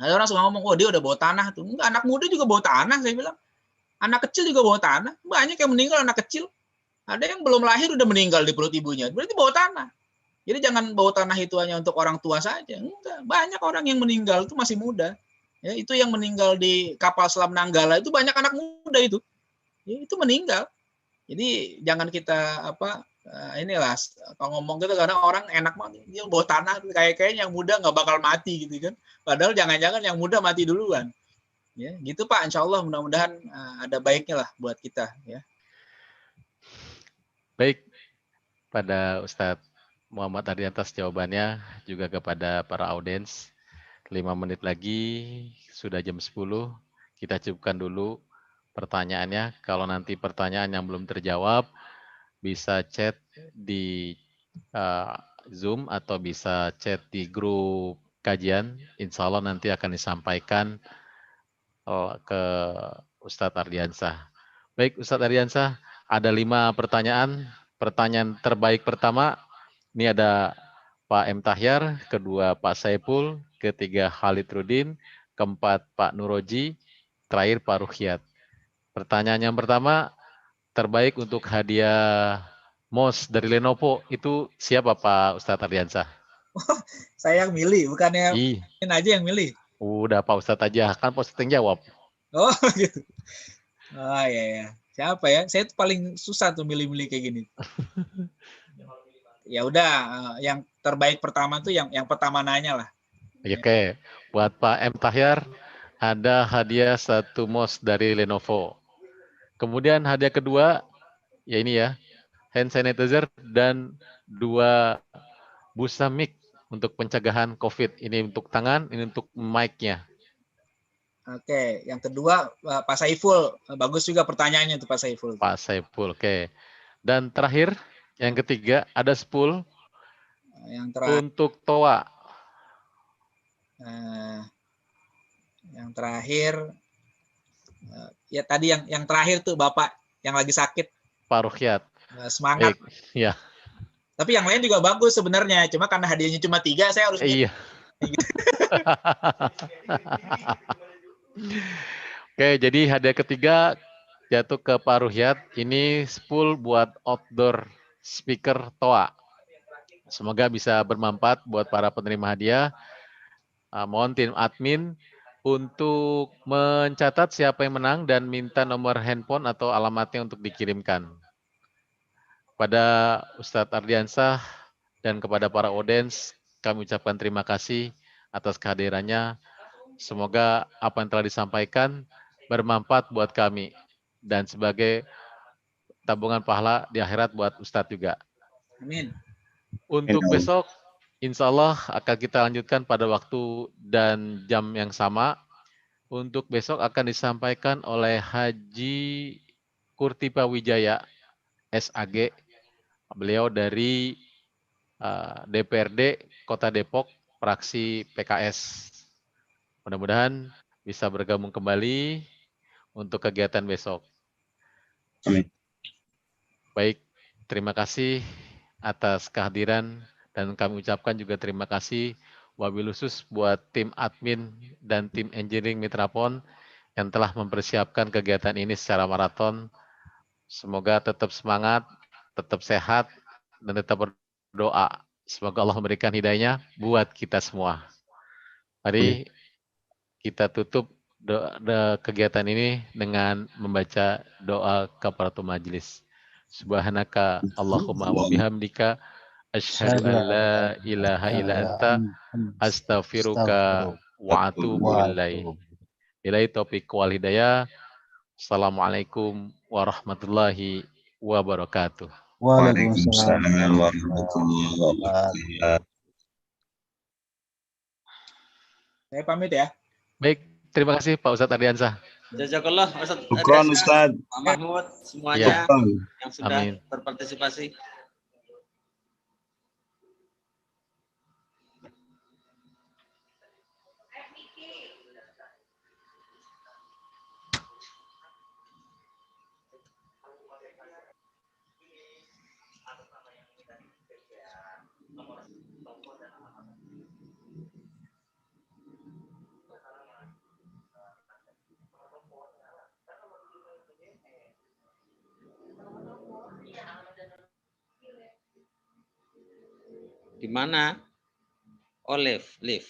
Ada orang suka ngomong, oh dia udah bau tanah tuh. Enggak, anak muda juga bau tanah, saya bilang. Anak kecil juga bau tanah. Banyak yang meninggal anak kecil. Ada yang belum lahir udah meninggal di perut ibunya. Berarti bau tanah. Jadi jangan bau tanah itu hanya untuk orang tua saja. Enggak, banyak orang yang meninggal itu masih muda. Ya, itu yang meninggal di kapal selam Nanggala itu banyak anak muda itu. Ya, itu meninggal. Jadi jangan kita inilah kalau ngomong gitu karena orang enak banget dia bawa tanah kayaknya yang muda nggak bakal mati gitu kan. Padahal jangan-jangan yang muda mati duluan. Ya, gitu Pak. Insya Allah mudah-mudahan ada baiknya lah buat kita. Ya. Baik, pada Ustadz Muhammad Ardi atas jawabannya, juga kepada para audiens. 5 menit lagi, sudah jam 10. Kita cukupkan dulu pertanyaannya. Kalau nanti pertanyaan yang belum terjawab, bisa chat di Zoom atau bisa chat di grup kajian. Insya Allah nanti akan disampaikan ke Ustadz Ardiansah. Baik, Ustadz Ardiansah, ada 5 pertanyaan. Pertanyaan terbaik pertama, ini ada Pak M. Tahyar, kedua Pak Saipul, ketiga Khalid Rudin, keempat Pak Nuroji, terakhir Pak Ruhyat. Pertanyaan yang pertama, terbaik untuk hadiah mouse dari Lenovo itu siapa Pak Ustadz Ardiansah? Saya yang milih, bukannya Ih, ini aja yang milih. udah Pak Ustadz aja, kan Pak Ustadz yang jawab. Oh gitu. Oh iya ya. Siapa ya? Saya tuh paling susah tuh milih-milih kayak gini. Ya udah, yang terbaik pertama tuh yang pertama nanya lah. Oke, buat Pak M. Tahyar, ada hadiah 1 mouse dari Lenovo. Kemudian hadiah kedua, ya ini ya, hand sanitizer dan 2 busa mic untuk pencegahan COVID. Ini untuk tangan, ini untuk mic-nya. Oke, yang kedua Pak Saiful. Bagus juga pertanyaannya tuh Pak Saiful. Pak Saiful, oke. Dan terakhir, yang ketiga, ada spool Yang terakhir, untuk toa. yang terakhir, ya tadi yang terakhir tuh Bapak yang lagi sakit. Pak Ruhyat. Semangat. Baik, ya. Tapi yang lain juga bagus sebenarnya. Cuma karena hadiahnya cuma 3, saya harus Iya. Oke, jadi hadiah ketiga jatuh ke Pak Ruhyat. Ini spool buat outdoor speaker toa. Semoga bisa bermanfaat buat para penerima hadiah. Mohon tim admin untuk mencatat siapa yang menang dan minta nomor handphone atau alamatnya untuk dikirimkan. Pada Ustadz Ardiansah dan kepada para audiens, kami ucapkan terima kasih atas kehadirannya. Semoga apa yang telah disampaikan bermanfaat buat kami dan sebagai tabungan pahala di akhirat buat Ustadz juga. Amin. Untuk besok, insya Allah akan kita lanjutkan pada waktu dan jam yang sama. Untuk besok akan disampaikan oleh Haji Kurtipa Wijaya, SAG. Beliau dari DPRD Kota Depok, fraksi PKS. Mudah-mudahan bisa bergabung kembali untuk kegiatan besok. Amin. Baik, terima kasih atas kehadiran dan kami ucapkan juga terima kasih wabil khusus buat tim admin dan tim engineering Mitrapon yang telah mempersiapkan kegiatan ini secara maraton. Semoga tetap semangat, tetap sehat, dan tetap berdoa. Semoga Allah memberikan hidayahnya buat kita semua. Mari kita tutup kegiatan ini dengan membaca doa kafaratul majelis. Subhanaka Allahumma wa bihamdika asyhadu an la ilaha illa anta astaghfiruka wa atubu ilaik. Billahi taufiq wal hidayah. Assalamualaikum warahmatullahi wabarakatuh. Waalaikumsalam warahmatullahi wabarakatuh. Saya pamit ya. Baik, terima kasih Pak Ustadz Ardiansah. Jazakallah Ustaz Syukran Ardiansah, Ustaz. Pak Mahmud, semuanya yang sudah Amin. berpartisipasi. Di mana? Olive, live.